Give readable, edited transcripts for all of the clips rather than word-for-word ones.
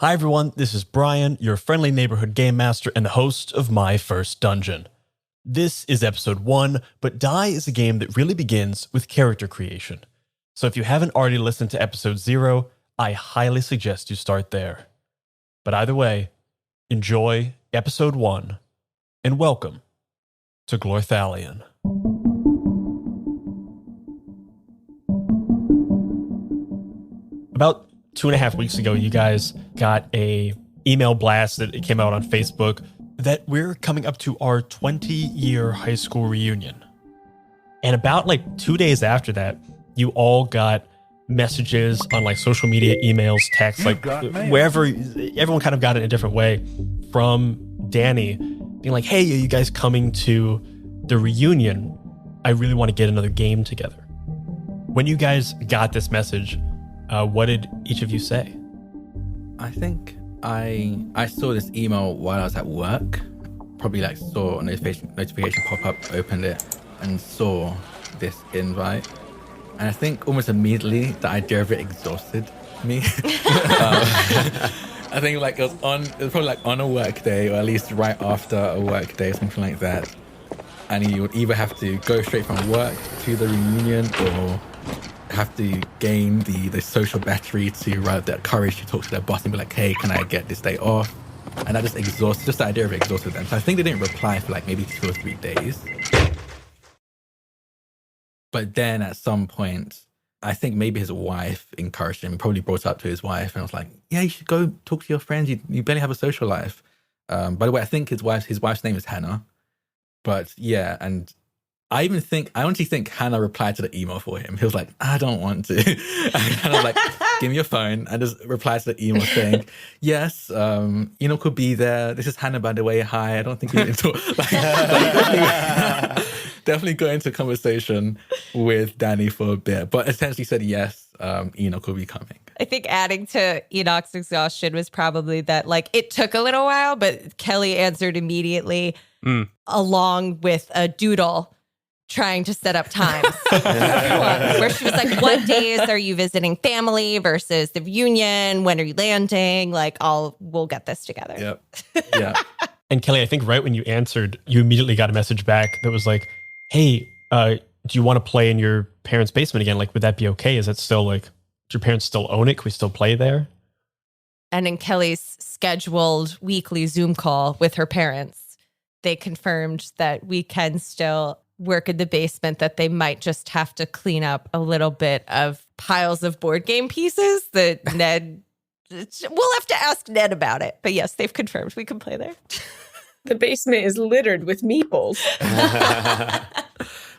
Hi everyone, this is Brian, your friendly neighborhood game master and the host of My First Dungeon. This is episode 1, but Die is a game that really begins with character creation. So if you haven't already listened to episode 0, I highly suggest you start there. But either way, enjoy episode 1, and welcome to Glorthalion. About 2.5 weeks ago, you guys got a email blast that it came out on Facebook that we're coming up to our 20-year high school reunion. And about 2 days after that, you all got messages on social media, emails, texts, wherever. Everyone kind of got it in a different way from Danny being like, hey, are you guys coming to the reunion? I really want to get another game together. When you guys got this message, what did each of you say? I think I saw this email while I was at work. Probably saw a notification pop up, opened it, and saw this invite. And I think almost immediately the idea of it exhausted me. I think it was probably on a work day, or at least right after a work day, something like that. And you would either have to go straight from work to the reunion, or have to gain the social battery to write that courage to talk to their boss and be like, hey, can I get this day off? And that just the idea of it exhausted them. So I think they didn't reply for maybe 2 or 3 days. But then at some point, I think maybe his wife encouraged him. He probably brought it up to his wife and was like, yeah, you should go talk to your friends. You barely have a social life. By the way, I think his wife's name is Hannah. But yeah, and I honestly think Hannah replied to the email for him. He was like, I don't want to. And Hannah was like, give me your phone. And just replied to the email saying, yes, could be there. This is Hannah, by the way. Hi, I don't think we need to talk. Definitely go into a conversation with Danny for a bit. But essentially said, yes, Enoch will be coming. I think adding to Enoch's exhaustion was probably that it took a little while, but Kelly answered immediately along with a doodle trying to set up times where she was like, what days are you visiting family versus the reunion? When are you landing? We'll get this together. Yep. Yeah. And Kelly, I think right when you answered, you immediately got a message back that was like, hey, do you want to play in your parents' basement again? Would that be okay? Is that still do your parents still own it? Can we still play there? And in Kelly's scheduled weekly Zoom call with her parents, they confirmed that we can still work in the basement, that they might just have to clean up a little bit of piles of board game pieces that Ned, we'll have to ask Ned about it. But yes, they've confirmed we can play there. The basement is littered with meeples.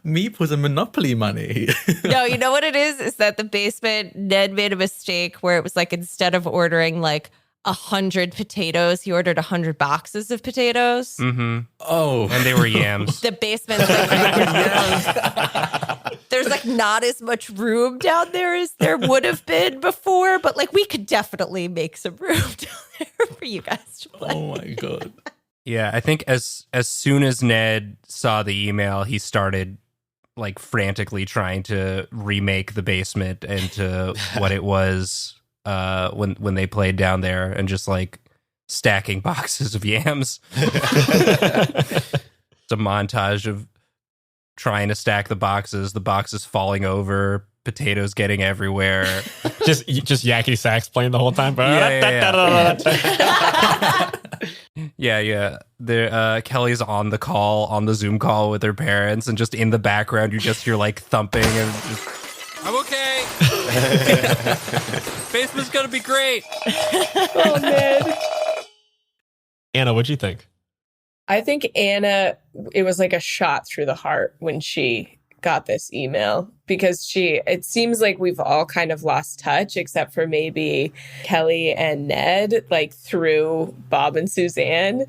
Meeples and Monopoly money. No, you know what it is? Is that the basement, Ned made a mistake where it was instead of ordering 100 potatoes, he ordered 100 boxes of potatoes. Mm-hmm. Oh. And they were yams. The basement's there's not as much room down there as there would have been before, but we could definitely make some room down there for you guys to play. Oh my God. Yeah, I think as soon as Ned saw the email, he started frantically trying to remake the basement into what it was when they played down there, and just stacking boxes of yams. It's a montage of trying to stack the boxes falling over, potatoes getting everywhere. just yakety sax playing the whole time. Yeah. Kelly's on the Zoom call with her parents, and just in the background you just hear thumping and just, I'm okay. Basement's gonna be great. Oh, Ned. Anna, what'd you think? I think Anna, it was a shot through the heart when she got this email, because it seems like we've all kind of lost touch, except for maybe Kelly and Ned, through Bob and Suzanne.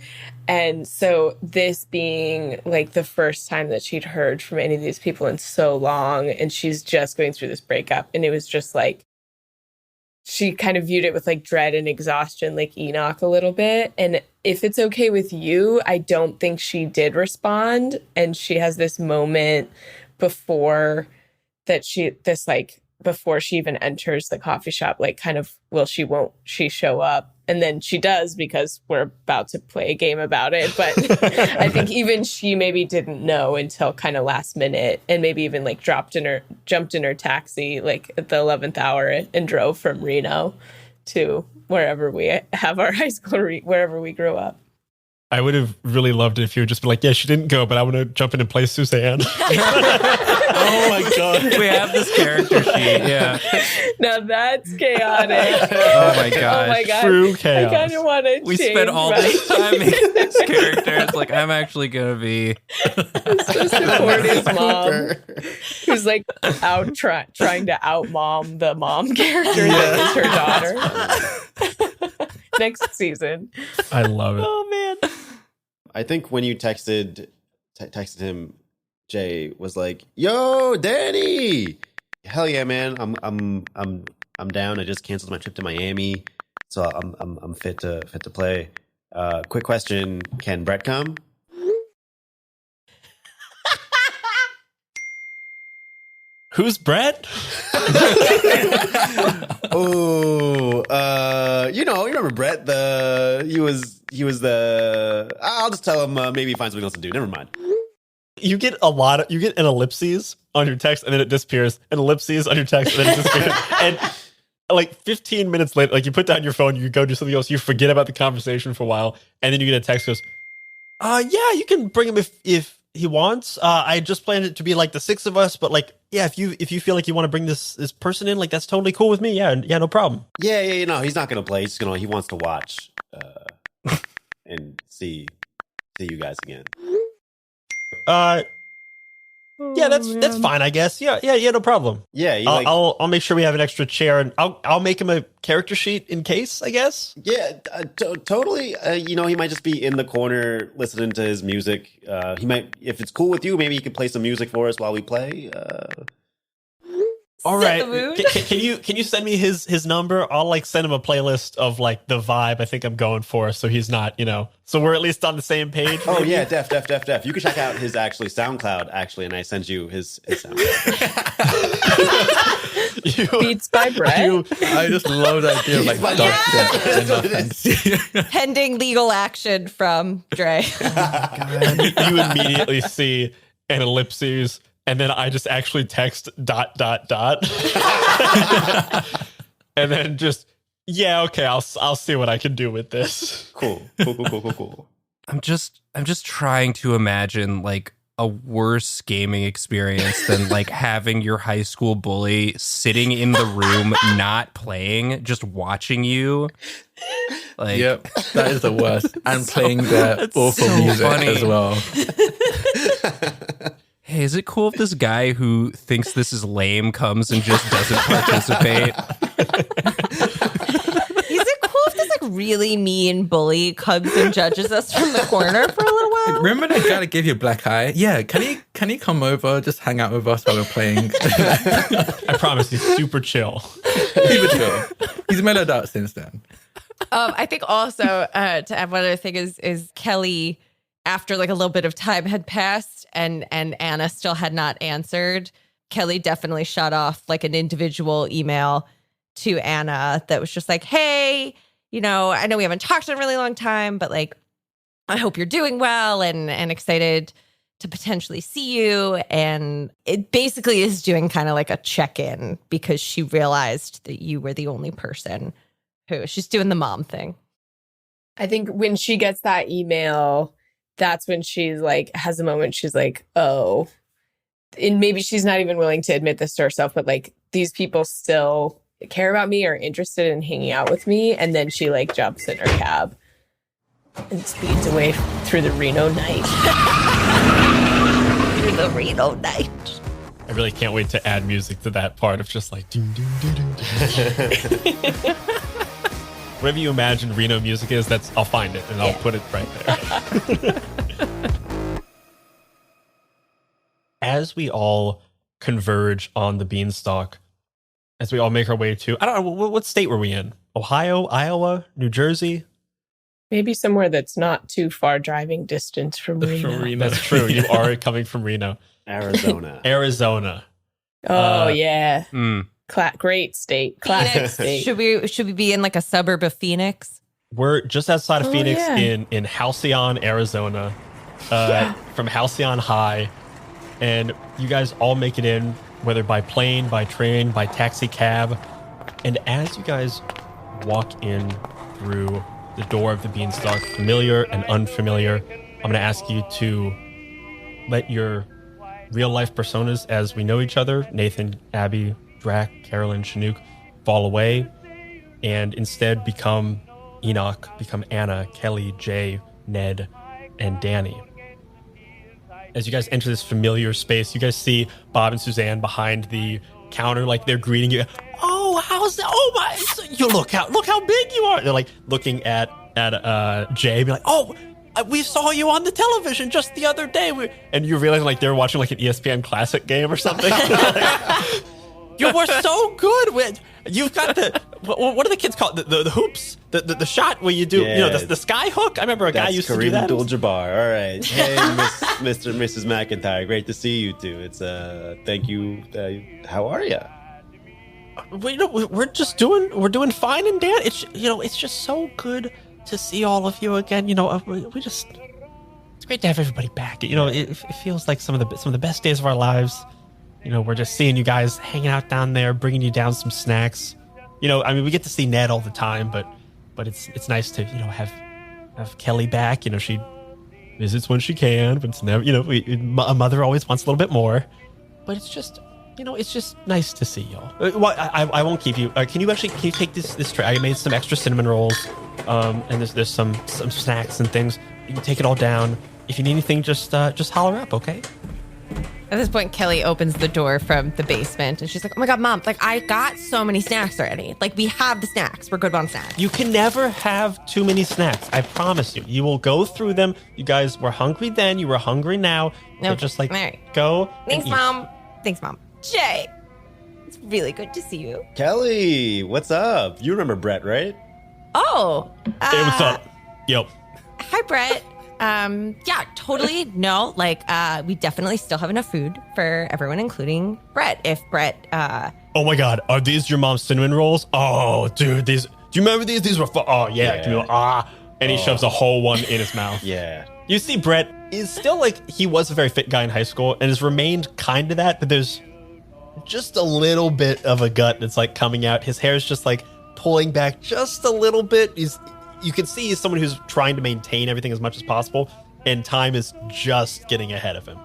And so this being the first time that she'd heard from any of these people in so long, and she's just going through this breakup, and it was just she kind of viewed it with dread and exhaustion, like Enoch a little bit. And if it's okay with you, I don't think she did respond. And she has this moment before she even enters the coffee shop, won't she show up And then she does because we're about to play a game about it. But I think even she maybe didn't know until kind of last minute, and maybe even like jumped in her taxi like at the 11th hour and drove from Reno to wherever we have our high school, wherever we grew up. I would have really loved it if you would just be like, yeah, she didn't go, but I want to jump in and play Suzanne. Oh my God. We have this character sheet. Yeah. Now that's chaotic. Oh my gosh. Oh my God. True chaos. I kind of want to We spent all this time making this character. It's like, I'm actually going to be so support his mom, who's like out trying to out mom the mom character that is her daughter. Next season. I love it. Oh man. I think when you texted him, Jay was like, "Yo, Danny, hell yeah, man! I'm down. I just canceled my trip to Miami, so I'm fit to play. Quick question: can Brett come?" Who's Brett? Oh, you remember Brett? He was the. I'll just tell him maybe find something else to do. Never mind. You get an ellipses on your text and then it disappears, an ellipses on your text and then it disappears. And like 15 minutes later, like you put down your phone, you go do something else, you forget about the conversation for a while, and then you get a text that goes, yeah, you can bring him if he wants. I just planned it to be like the 6 of us, but like, yeah, if you feel like you want to bring this person in, like that's totally cool with me. Yeah, no problem. Yeah, he's not gonna play. He wants to watch and see you guys again. Yeah, that's fine, I guess. Yeah, no problem. Yeah, I'll make sure we have an extra chair, and I'll make him a character sheet in case, I guess. Yeah, totally. He might just be in the corner listening to his music. He might, if it's cool with you, maybe he could play some music for us while we play. All right. Can you send me his number? I'll like send him a playlist of like the vibe I think I'm going for, so he's not, so we're at least on the same page. Oh yeah, def. You can check out his SoundCloud and I send you his SoundCloud. Beats by Brett. I just love that idea of like Pending legal action from Dre. You immediately see an ellipses. And then I just actually text ... And then just, yeah, okay, I'll see what I can do with this. Cool. I'm just trying to imagine like a worse gaming experience than like having your high school bully sitting in the room not playing, just watching you. Like, yep, that is the worst. And playing the awful so music funny. as well. Hey, is it cool if this guy who thinks this is lame comes and just doesn't participate? Is it cool if this like really mean bully comes and judges us from the corner for a little while? Remember that guy that gave you a black eye? Yeah, can he come over, just hang out with us while we're playing? I promise he's super chill. Super chill. He's mellowed out since then. I think also to add one other thing is Kelly, after like a little bit of time had passed and Anna still had not answered, Kelly definitely shot off like an individual email to Anna that was just like, hey, I know we haven't talked in a really long time, but like, I hope you're doing well and excited to potentially see you. And it basically is doing kind of like a check-in because she realized that you were the only person she's doing the mom thing. I think when she gets that email, that's when she's like, has a moment. She's like, oh, and maybe she's not even willing to admit this to herself, but like these people still care about me or interested in hanging out with me. And then she like jumps in her cab and speeds away through the Reno night. Through the Reno night. I really can't wait to add music to that part of just like ding, ding, ding, ding, ding. Whatever you imagine Reno music is, I'll find it and I'll put it right there. As we all converge on the beanstalk, as we all make our way to, I don't know, what state were we in? Ohio, Iowa, New Jersey? Maybe somewhere that's not too far driving distance from Reno. That's true. You are coming from Reno. Arizona. Oh, yeah. Mm. Great state. Classic state. Should we be in like a suburb of Phoenix? we're just outside of Phoenix yeah. in Halcyon, Arizona, from Halcyon High. And you guys all make it in, whether by plane, by train, by taxi cab. And as you guys walk in through the door of the Beanstalk, familiar and unfamiliar, I'm going to ask you to let your real life personas as we know each other, Nathan, Abby, Drac, Carolyn, Chinook, fall away and instead become Enoch, become Anna, Kelly, Jay, Ned, and Danny. As you guys enter this familiar space, you guys see Bob and Suzanne behind the counter, like they're greeting you. Oh, how's that? Oh my! You look how big you are. They're like looking at Jay, be like, oh, we saw you on the television just the other day. And you realize like they're watching like an ESPN Classic game or something. Like, you were so good. You've got the what do the kids call it? The hoops, the shot where you do the sky hook. I remember a guy used to do that. Kareem Abdul-Jabbar. All right, hey, Mr. and Mrs. McIntyre, great to see you two. It's thank you. How are you? We're doing fine, and Dan, it's just so good to see all of you again. It's great to have everybody back. It feels like some of the best days of our lives. We're just seeing you guys hanging out down there, bringing you down some snacks. We get to see Ned all the time, but it's nice to have Kelly back. She visits when she can, but it's never. A mother always wants a little bit more. But it's just nice to see y'all. I won't keep you. Can you take this tray? I made some extra cinnamon rolls, and there's some snacks and things. You can take it all down. If you need anything, just holler up, okay? At this point, Kelly opens the door from the basement and she's like, oh my God, Mom, like I got so many snacks already. Like we have the snacks. We're good on snacks. You can never have too many snacks. I promise you. You will go through them. You guys were hungry then. You were hungry now. No, so just like right. Go. Thanks, and eat. Mom. Thanks, Mom. Jay, it's really good to see you. Kelly, what's up? You remember Brett, right? Oh. Hey, what's up? Yo. Hi, Brett. Yeah, totally. No, we definitely still have enough food for everyone, including Brett. If Brett, Oh my God, are these your mom's cinnamon rolls? Oh, dude, do you remember these? These were fun. Oh yeah. Give me and he shoves a whole one in his mouth. Yeah. You see, Brett is still he was a very fit guy in high school and has remained kind of that, but there's just a little bit of a gut that's coming out. His hair is just pulling back just a little bit. You can see he's someone who's trying to maintain everything as much as possible, and time is just getting ahead of him.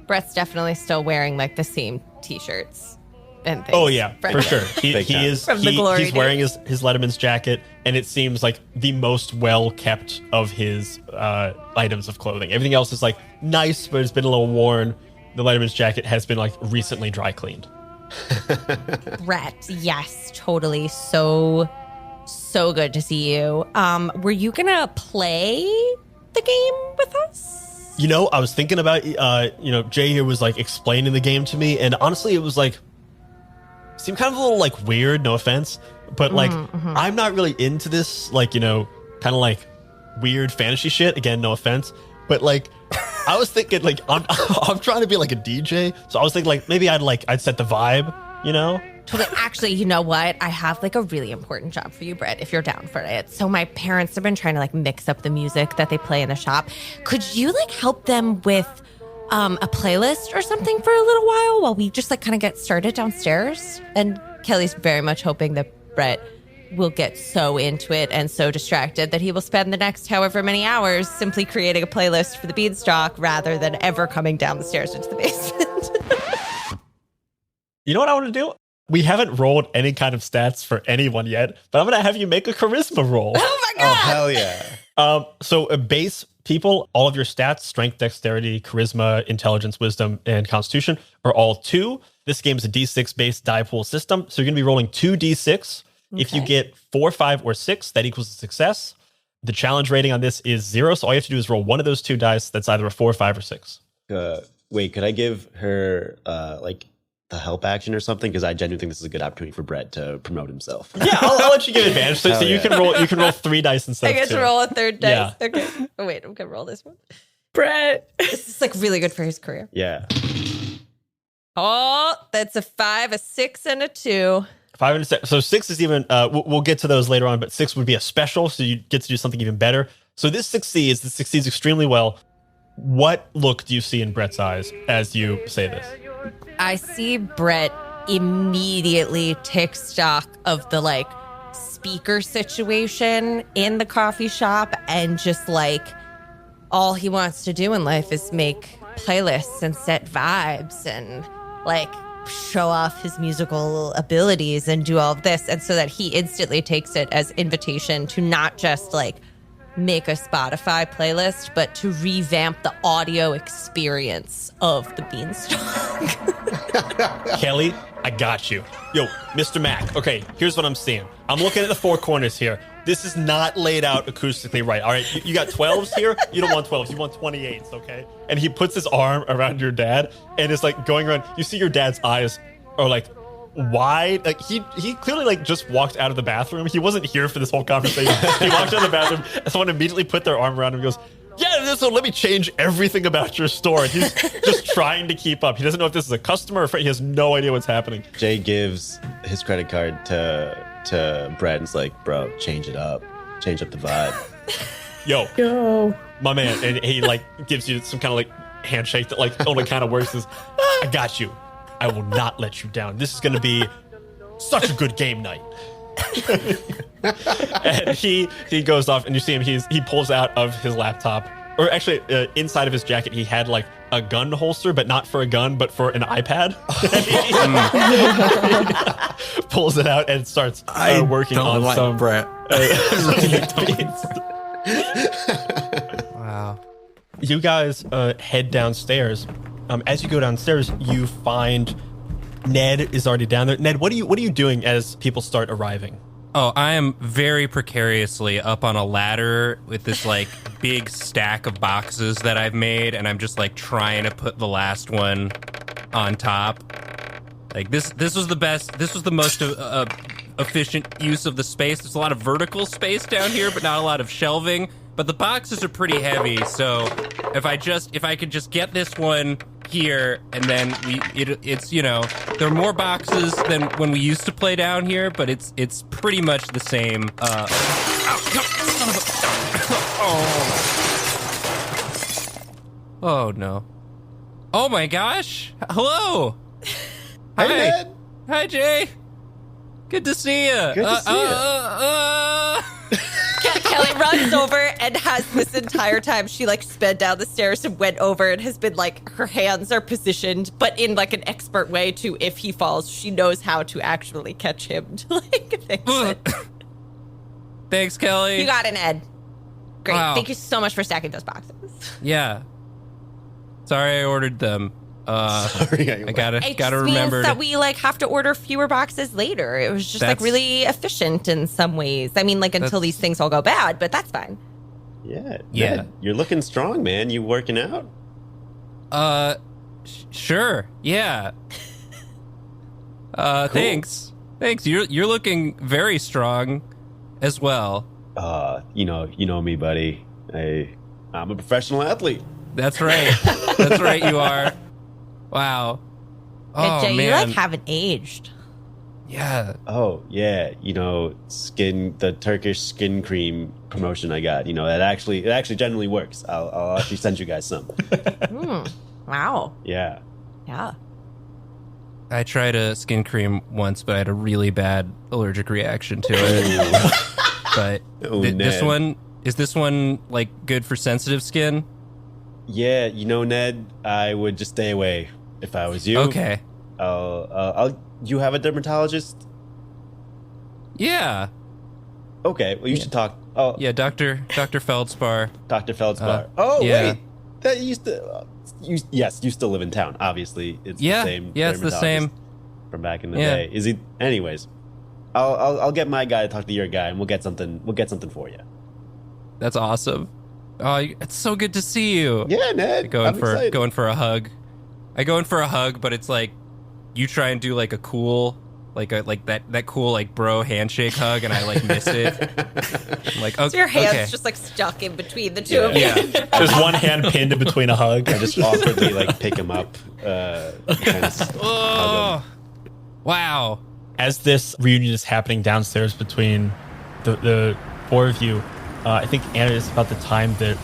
Brett's definitely still wearing the same t-shirts and things. Oh yeah, for sure. He is. From the glory He's wearing his Letterman's jacket, and it seems like the most well kept of his items of clothing. Everything else is nice, but it's been a little worn. The Letterman's jacket has been recently dry cleaned. Brett, yes, totally. So good to see you. Were you gonna play the game with us? I was thinking about Jay here was explaining the game to me, and honestly, it was seemed kind of a little weird. No offense, but I'm not really into this kind of weird fantasy shit. Again, no offense, but I was thinking I'm trying to be a DJ, so I was thinking maybe I'd set the vibe, Totally. Actually, you know what? I have a really important job for you, Brett, if you're down for it. So my parents have been trying to mix up the music that they play in the shop. Could you help them with a playlist or something for a little while we just kind of get started downstairs? And Kelly's very much hoping that Brett will get so into it and so distracted that he will spend the next however many hours simply creating a playlist for the Beanstalk rather than ever coming down the stairs into the basement. You know what I want to do? We haven't rolled any kind of stats for anyone yet, but I'm going to have you make a charisma roll. Oh my God. Oh, hell yeah. So base people, all of your stats, strength, dexterity, charisma, intelligence, wisdom, and constitution are all 2. This game is a D6 based die pool system. So you're going to be rolling 2 D6. Okay. If you get 4, 5, or 6, that equals a success. The challenge rating on this is 0. So all you have to do is roll one of those 2 dice. That's either a 4, 5, or 6. Wait, could I give her the help action or something? Because I genuinely think this is a good opportunity for Brett to promote himself. Yeah, I'll let you give advantage. So you can roll. You can roll 3 dice instead. I get of 2. to roll a 3rd dice. Yeah. Okay. Oh wait, I'm gonna roll this one. Brett. This is really good for his career. Yeah. Oh, that's a 5, a 6, and a 2. 5 and 6. So 6 is even, we'll get to those later on, but 6 would be a special, so you get to do something even better. So this succeeds extremely well. What look do you see in Brett's eyes as you say this? I see Brett immediately take stock of the like speaker situation in the coffee shop, and just like all he wants to do in life is make playlists and set vibes and like show off his musical abilities and do all of this. And so that he instantly takes it as invitation to not just like make a Spotify playlist, but to revamp the audio experience of the Beanstalk. Kelly, I got you. Yo, Mr. Mac. Okay, here's what I'm seeing. I'm looking at the 4 corners here. This is not laid out acoustically right. All right, you got 12s here. You don't want 12s. You want 28s, okay? And he puts his arm around your dad and it's like going around. You see your dad's eyes are like wide. Like he clearly like just walked out of the bathroom. He wasn't here for this whole conversation. He walked out of the bathroom and someone immediately put their arm around him and goes, yeah, so let me change everything about your store. He's just trying to keep up. He doesn't know if this is a customer or friend. He has no idea what's happening. Jay gives his credit card to Brett and is like, bro, change it up. Change up the vibe. Yo, my man. And he like gives you some kind of like handshake that like only kind of works. Is I got you. I will not let you down. This is going to be such a good game night. And he goes off, and you see him. He pulls out of his laptop, or actually inside of his jacket, he had like a gun holster, but not for a gun, but for an iPad. Pulls it out and starts working on like some Brett. Wow. You guys head downstairs. As you go downstairs, you find Ned is already down there. Ned, what are you doing as people start arriving? Oh, I am very precariously up on a ladder with this like big stack of boxes that I've made, and I'm just like trying to put the last one on top. Like this was the best. This was the most efficient use of the space. There's a lot of vertical space down here, but not a lot of shelving. But the boxes are pretty heavy, so if I could just get this one here, and then it's you know, there are more boxes than when we used to play down here, but it's pretty much the same. Oh no! Oh my gosh! Hello! Hey, Hi. Ned. Hi, Jay. Good to see you. Good to see you. Kelly runs over and has this entire time she like sped down the stairs and went over and has been like, her hands are positioned, but in like an expert way to, if he falls, she knows how to actually catch him to like fix it. Thanks, Kelly. You got it, Ed. Great. Wow. Thank you so much for stacking those boxes. Yeah. Sorry I ordered them. Sorry, I gotta It just remember means that we like have to order fewer boxes later. It was just like That's- really efficient in some ways. I mean, like until these things all go bad, but that's fine. Yeah. Yeah. Ned, you're looking strong, man. You working out? Sure. Yeah. Cool. Thanks. You're looking very strong as well. You know me, buddy. I'm a professional athlete. That's right. That's right, you are. Wow. Yeah, Oh, Jay, man. you like haven't aged. Yeah. Oh yeah, the Turkish skin cream promotion I got. It actually generally works. I'll actually send you guys some. Wow. Yeah. Yeah. I tried a skin cream once, but I had a really bad allergic reaction to it. But Ned. is this one like good for sensitive skin? Yeah, Ned, I would just stay away if I was you. Okay. You have a dermatologist? Yeah. Okay, well you should talk. Oh Yeah, Dr. Feldspar. Dr. Feldspar. yeah. Wait, that used to. Yes, you still live in town. Obviously, it's Yeah, the same. yeah, it's the same. from back in the Yeah. day. Is he? Anyways, I'll get my guy to talk to your guy, and we'll get something for you. That's awesome. Oh, it's so good to see you. Yeah, Ned. Going I'm excited. for a hug. I go in for a hug, but it's like you try and do like a cool, like that cool like bro handshake hug, and I like miss it. I'm like, okay, So your hands okay. just like stuck in between the two of you. Yeah. There's one hand pinned in between a hug. I just awkwardly like pick him up. Kind of hug him. Oh, wow. As this reunion is happening downstairs between the four of you, I think, Anna, it's about the time that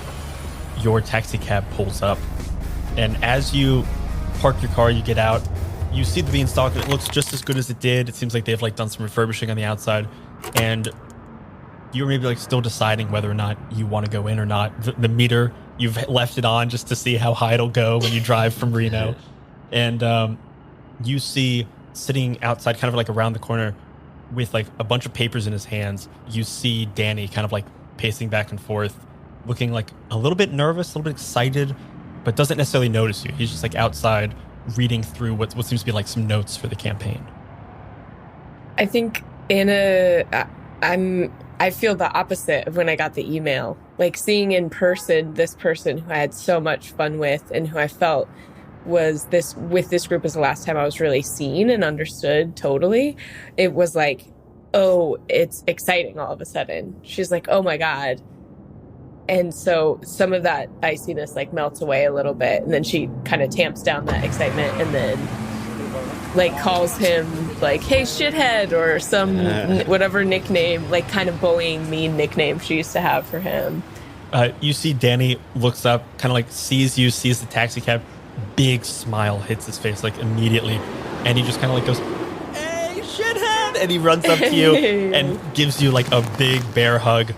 your taxi cab pulls up. And as you park your car, you get out, you see the Beanstalk, and it looks just as good as it did. It seems like they've like done some refurbishing on the outside. And you're maybe like still deciding whether or not you want to go in or not. The meter, you've left it on just to see how high it'll go when you drive from Reno. And you see sitting outside, kind of like around the corner with like a bunch of papers in his hands, you see Danny kind of like pacing back and forth, looking like a little bit nervous, a little bit excited, but doesn't necessarily notice you. He's just like outside reading through what seems to be like some notes for the campaign. I think Anna, I feel the opposite of when I got the email. Like seeing in person this person who I had so much fun with and who I felt was with this group was the last time I was really seen and understood totally. It was like, oh, it's exciting all of a sudden. She's like, oh my God. And so some of that iciness like melts away a little bit. And then she kind of tamps down that excitement and then like calls him like, hey, shithead, or some whatever nickname, like kind of bullying, mean nickname she used to have for him. You see Danny looks up, kind of like sees the taxi cab, big smile hits his face like immediately. And he just kind of like goes, hey, shithead. And he runs up to you and gives you like a big bear hug.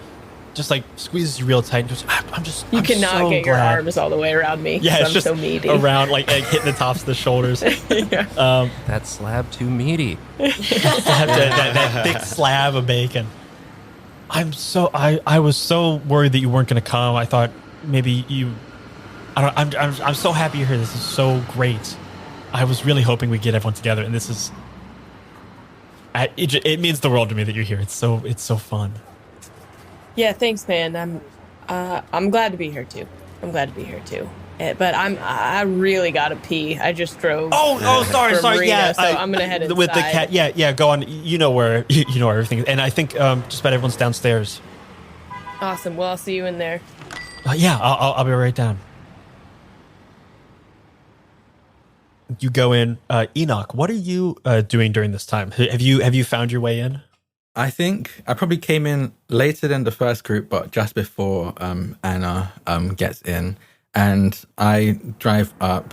Just like squeezes you real tight and goes, You cannot so get glad. your arms all the way around me. Yeah, it's I'm just so meaty. around, like hitting the tops of the shoulders. Yeah. That slab too meaty. that thick slab of bacon. I was so worried that you weren't going to come. I thought maybe you. I'm so happy you're here. This is so great. I was really hoping we'd get everyone together, and this is. It means the world to me that you're here. It's so fun. Yeah, thanks, man. I'm glad to be here too. But I really gotta pee. I just drove. Sorry. Reno, Yeah, so I'm gonna head inside. with the cat. Yeah. Go on. You know where everything is, and I think just about everyone's downstairs. Awesome. Well, I'll see you in there. Yeah, I'll be right down. You go in. Enoch, what are you doing during this time? Have you found your way in? I think I probably came in later than the first group, but just before Anna gets in. And I drive up.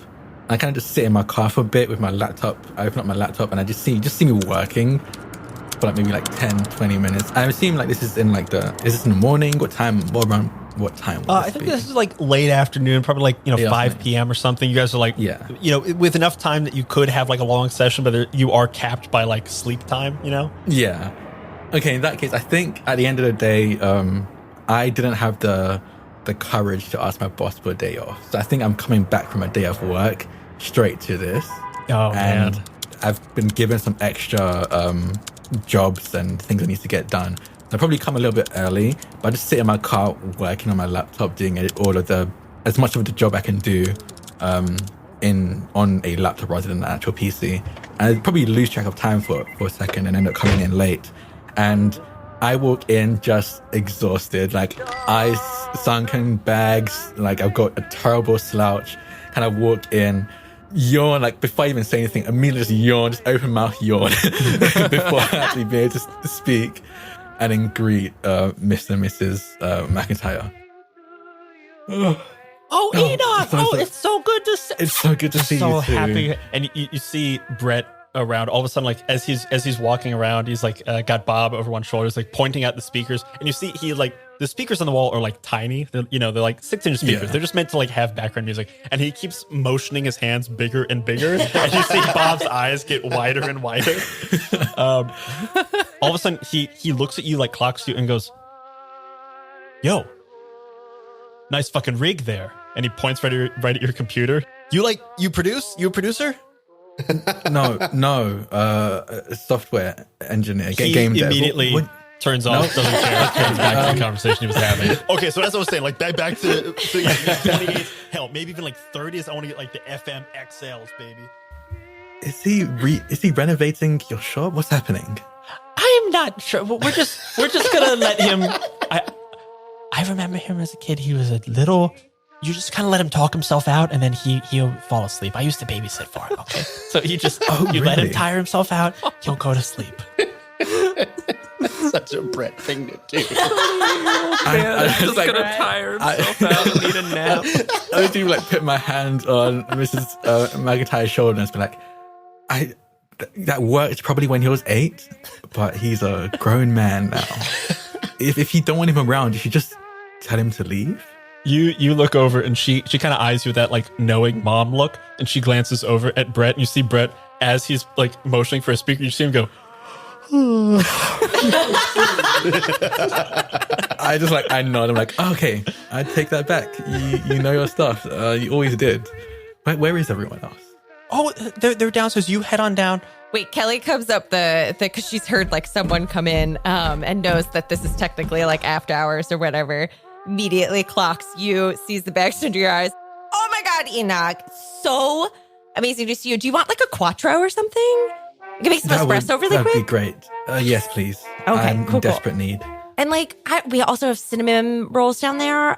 I kind of just sit in my car for a bit with my laptop. I open up my laptop and I just see me working for like maybe like 10, 20 minutes. I assume like this is in like is this in the morning? What time? What time? I think this is like late afternoon, probably like 5 p.m. or something. You guys are like, with enough time that you could have like a long session, but you are capped by like sleep time, Yeah. Okay, in that case, I think at the end of the day, I didn't have the courage to ask my boss for a day off. So I think I'm coming back from a day of work straight to this. Oh, and man. I've been given some extra jobs and things I need to get done. I probably come a little bit early, but I just sit in my car working on my laptop, doing as much of the job I can do on a laptop rather than an actual PC. And I'd probably lose track of time for a second and end up coming in late. And I walk in just exhausted, like eyes sunken, bags, like I've got a terrible slouch. Kind of walk in, yawn, like before I even say anything, immediately just yawn, just open mouth yawn before I actually be able to speak. And then greet Mr. and Mrs. McIntyre. Enoch! It's so good to see. It's so good to see you too. So happy, and you see Brett around. All of a sudden, like as he's walking around, he's like got Bob over one shoulder, like pointing at the speakers, and you see he like the speakers on the wall are like tiny. They're like 6-inch speakers. Yeah. They're just meant to like have background music, and he keeps motioning his hands bigger and bigger, and you see Bob's eyes get wider and wider. All of a sudden, he looks at you, like clocks you, and goes, "Yo, nice fucking rig there." And he points right at your computer. You produce? You a producer? No, software engineer. He game dev. immediately turns off, doesn't care, turns back to the conversation he was having. Okay, so that's what I was saying. Like back to 28, hell, maybe even like 30s. I want to get like the FM XLs, baby. Is he renovating your shop? What's happening? I'm not sure. We're just gonna let him. I remember him as a kid. He was a little you just kind of let him talk himself out, and then he'll fall asleep. I used to babysit for him, okay? So you just you let him tire himself out, he'll go to sleep. Such a Brett thing to do. I'm just gonna tire himself out and need a nap. I was even like put my hand on Mrs. McIntyre's shoulder and be like, that worked probably when he was 8, but he's a grown man now. If you don't want him around, you should just tell him to leave. You look over and she kind of eyes you with that like knowing mom look, and she glances over at Brett, and you see Brett as he's like motioning for a speaker. You see him go. I nod. I'm like, okay, I take that back. You know your stuff. You always did. But where is everyone else? Oh, they're downstairs. You head on down. Wait, Kelly comes up because she's heard like someone come in and knows that this is technically like after hours or whatever. Immediately clocks you, sees the bags under your eyes. Oh my God, Enoch. So amazing to see you. Do you want like a Quattro or something? You can make some espresso really quick? That'd be great. Yes, please. Okay, I'm in desperate need. And like, we also have cinnamon rolls down there.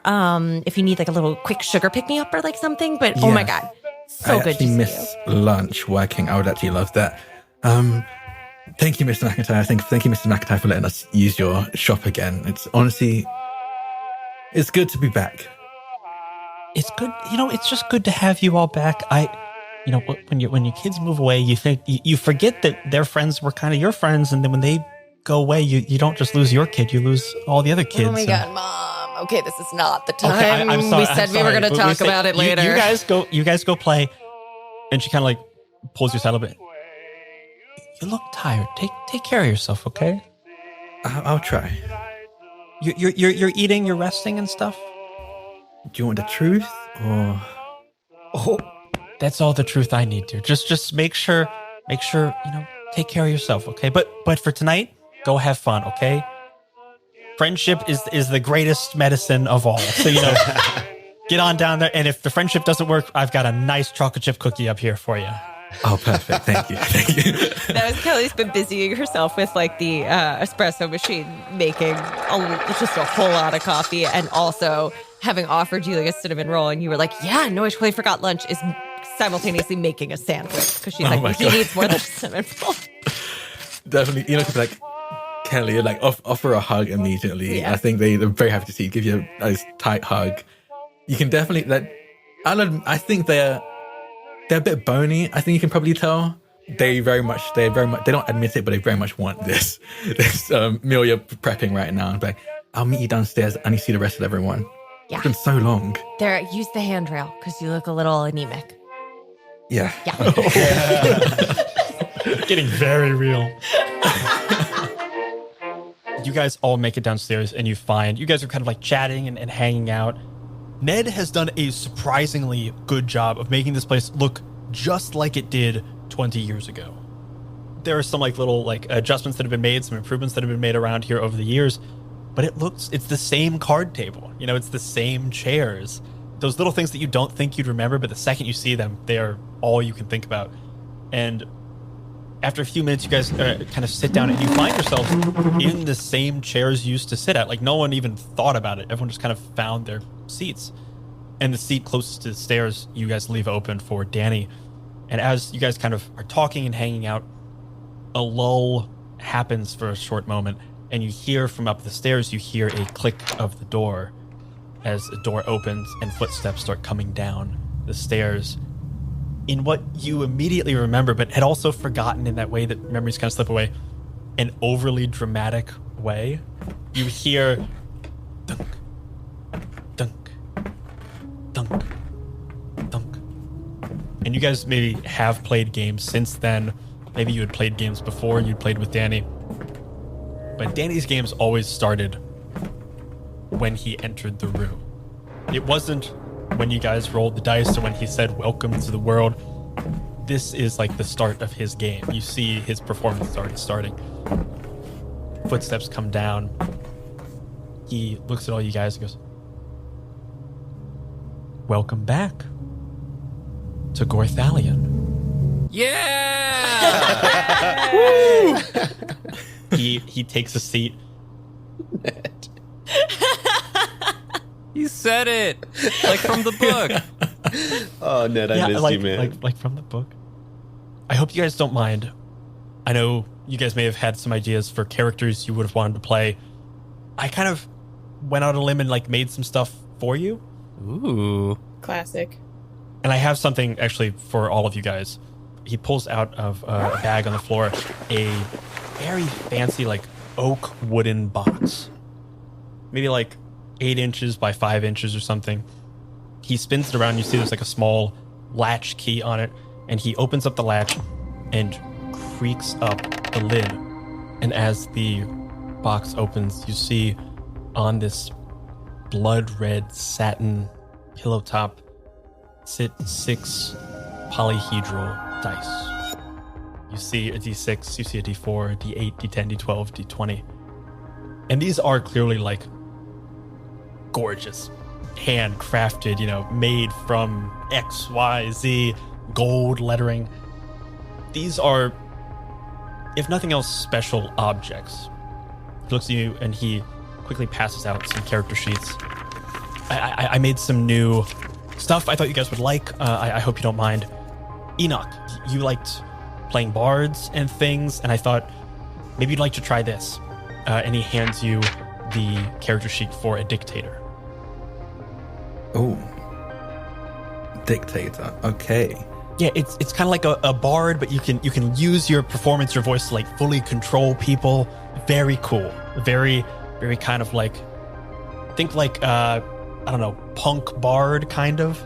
If you need like a little quick sugar pick-me-up or like something. But oh my God, so good to see you. I actually miss lunch working. I would actually love that. Thank you, Mr. McIntyre. Thank you, Mr. McIntyre, for letting us use your shop again. It's honestly, it's good to be back. It's good. It's just good to have you all back. When your kids move away, you think you forget that their friends were kind of your friends, and then when they go away, you don't just lose your kid, you lose all the other kids. Oh my God, Mom. Okay, this is not the time. Okay, I'm sorry, we said we were going to talk about it later. You guys go play. And she kind of like pulls your saddle a bit. You look tired. Take care of yourself, okay? I'll try. You're eating, you're resting and stuff. Do you want the truth or? Oh, that's all the truth I need to. Just make sure, take care of yourself, okay? But for tonight, go have fun, okay? Friendship is the greatest medicine of all. So, get on down there. And if the friendship doesn't work, I've got a nice chocolate chip cookie up here for you. Oh, perfect. Thank you. That was Kelly's been busying herself with like the espresso machine, making just a whole lot of coffee, and also having offered you like a cinnamon roll. And you were like, yeah, no, I totally forgot lunch is simultaneously making a sandwich because she's like, he needs more than a cinnamon roll. Definitely. Like Kelly, like offer a hug immediately. Yeah. I think they're very happy to see you, give you a nice tight hug. You can definitely I think they're a bit bony. I think you can probably tell. They don't admit it, but they very much want this meal you're prepping right now. And like, I'll meet you downstairs. I need to see the rest of everyone. Yeah. It's been so long. There, use the handrail because you look a little anemic. Yeah. Getting very real. You guys all make it downstairs, and you guys are kind of like chatting and hanging out. Ned has done a surprisingly good job of making this place look just like it did 20 years ago. There are some like little like adjustments that have been made, some improvements that have been made around here over the years, but it's the same card table. It's the same chairs. Those little things that you don't think you'd remember, but the second you see them, they are all you can think about. And after a few minutes, you guys kind of sit down and you find yourselves in the same chairs you used to sit at. Like no one even thought about it. Everyone just kind of found their seats. And the seat closest to the stairs, you guys leave open for Danny. And as you guys kind of are talking and hanging out, a lull happens for a short moment. And you hear from up the stairs, you hear a click of the door as a door opens and footsteps start coming down the stairs. In what you immediately remember, but had also forgotten in that way that memories kind of slip away, an overly dramatic way, you hear dunk, dunk, dunk, dunk. And you guys maybe have played games since then. Maybe you had played games before and you'd played with Danny. But Danny's games always started when he entered the room. It wasn't when you guys rolled the dice or when he said, "Welcome to the world." This is like the start of his game. You see his performance already starting. Footsteps come down. He looks at all you guys and goes, "Welcome back to Glorthalion." Yeah! He takes a seat. You said it, like from the book. Oh, Ned, I missed you, man. Like from the book. I hope you guys don't mind. I know you guys may have had some ideas for characters you would have wanted to play. I kind of went out on a limb and like made some stuff for you. Ooh. Classic. And I have something actually for all of you guys. He pulls out of a bag on the floor a very fancy like oak wooden box. Maybe like 8 inches by 5 inches or something. He spins it around. You see there's like a small latch key on it. And he opens up the latch and creaks up the lid. And as the box opens, you see on this blood red satin pillow top sit 6 polyhedral dice. You see a d6, you see a d4, d8, d10, d12, d20. And these are clearly like gorgeous, handcrafted, made from X, Y, Z, gold lettering. These are, if nothing else, special objects. He looks at you and he quickly passes out some character sheets. I made some new stuff I thought you guys would like. I hope you don't mind. Enoch, you liked playing bards and things, and I thought maybe you'd like to try this. And he hands you the character sheet for a dictator. Oh, dictator. Okay. Yeah, it's kind of like a bard, but you can use your performance, your voice to like fully control people. Very cool. Very, very kind of like, think like I don't know, punk bard kind of.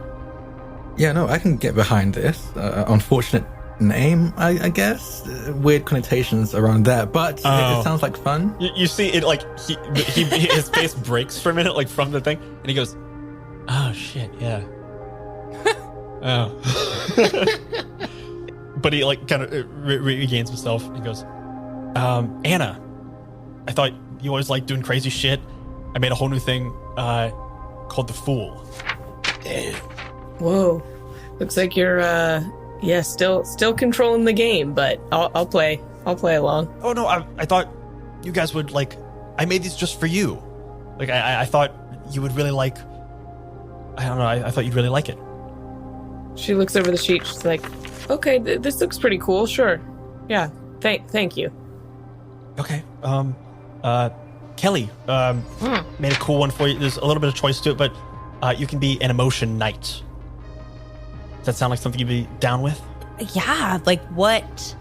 Yeah, no, I can get behind this. Unfortunate name, I guess. Weird connotations around that, but it sounds like fun. You see it like he his face breaks for a minute, like from the thing, and he goes, "Oh shit, yeah." Oh. But he like kind of regains himself. He goes, Anna, I thought you always liked doing crazy shit. I made a whole new thing called the Fool. Damn. Whoa. Looks like you're still controlling the game, but I'll play along. Oh no, I thought you guys would like. I made these just for you. Like I thought you would really like. I don't know. I thought you'd really like it. She looks over the sheet. She's like, "Okay, this looks pretty cool. Sure, yeah. Thank you." Okay. Kelly made a cool one for you. There's a little bit of choice to it, but you can be an emotion knight. Does that sound like something you'd be down with? Yeah, like what?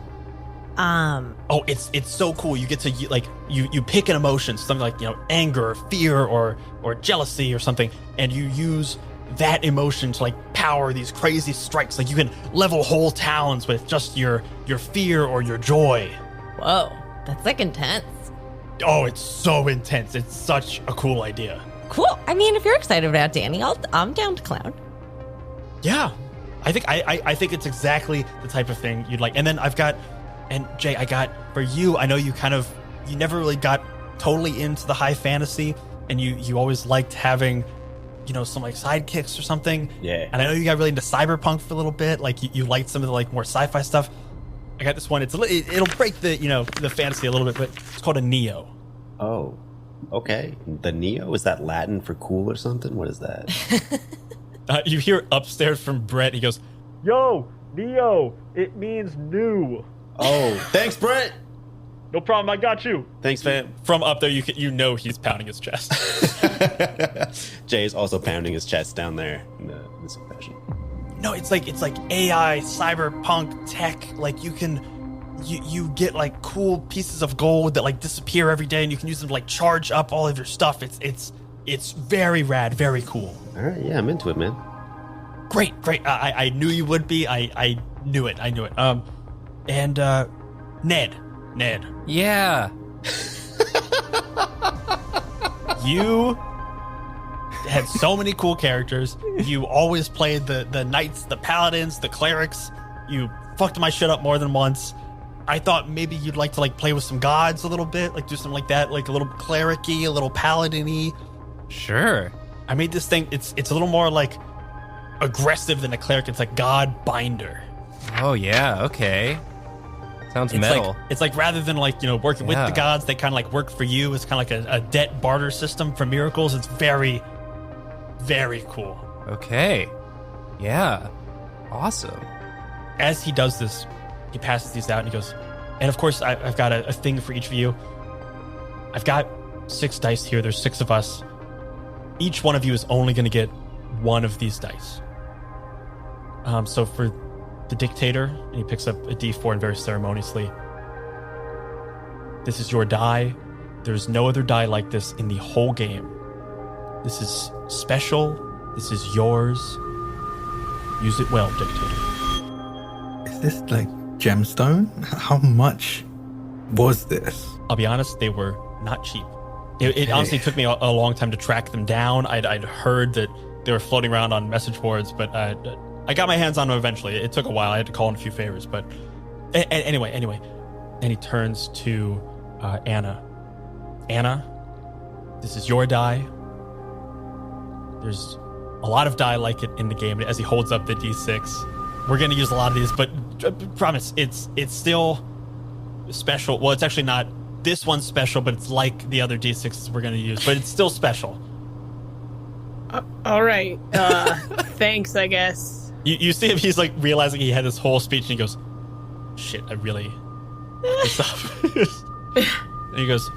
Oh, it's so cool. You get to you pick an emotion, something like anger, fear, or jealousy or something, and you use that emotion to like power these crazy strikes. Like you can level whole towns with just your fear or your joy. Whoa, that's like intense. Oh, it's so intense. It's such a cool idea. Cool. I mean, if you're excited about it, Danny, I'm down to clown. Yeah, I think it's exactly the type of thing you'd like. And then Jay, I got for you. I know you never really got totally into the high fantasy, and you always liked having some like sidekicks or something. Yeah. And I know you got really into cyberpunk for a little bit. Like you liked some of the like more sci-fi stuff. I got this one. It'll break the the fantasy a little bit, but it's called a Neo. Oh, okay. The Neo, is that Latin for cool or something? What is that? You hear upstairs from Brett. He goes, "Yo, Neo, it means new." Oh, thanks, Brett. No problem. I got you. Thanks, fam. From up there, he's pounding his chest. Jay's also pounding his chest down there in this fashion. No, it's like AI, cyberpunk, tech. Like you get like cool pieces of gold that like disappear every day, and you can use them to like charge up all of your stuff. It's very rad, very cool. All right, yeah, I'm into it, man. Great. I knew you would be. I knew it. And Ned. Yeah. You had so many cool characters. You always played the knights, the paladins, the clerics. You fucked my shit up more than once. I thought maybe you'd like to like play with some gods a little bit, like do something like that, like a little cleric-y, a little paladin-y. Sure. I made this thing. It's a little more like aggressive than a cleric. It's like god binder. Oh yeah. Okay. Sounds It's metal. it's like rather than like working with the gods, they kind of like work for you. It's kind of like a debt barter system for miracles. It's very, Very cool. Okay. Yeah. Awesome. As he does this, he passes these out and he goes, and of course, I've got a thing for each of you. I've got 6 dice here. There's 6 of us. Each one of you is only going to get 1 of these dice. So for the dictator, and he picks up a D4 and very ceremoniously, this is your die. There's no other die like this in the whole game. This is special. This is yours. Use it well, dictator. Is this like gemstone? How much was this? I'll be honest, they were not cheap. It honestly took me a long time to track them down. I'd heard that they were floating around on message boards, but I got my hands on them eventually. It took a while. I had to call in a few favors, but anyway. And he turns to Anna. Anna, this is your die. There's a lot of die like it in the game. As he holds up the D6, we're going to use a lot of these, but promise, it's still special. Well, it's actually not. This one's special, but it's like the other D6s we're going to use, but it's still special. All right. Thanks, I guess. You see him, he's like realizing he had this whole speech, and he goes, shit, I really... And he goes,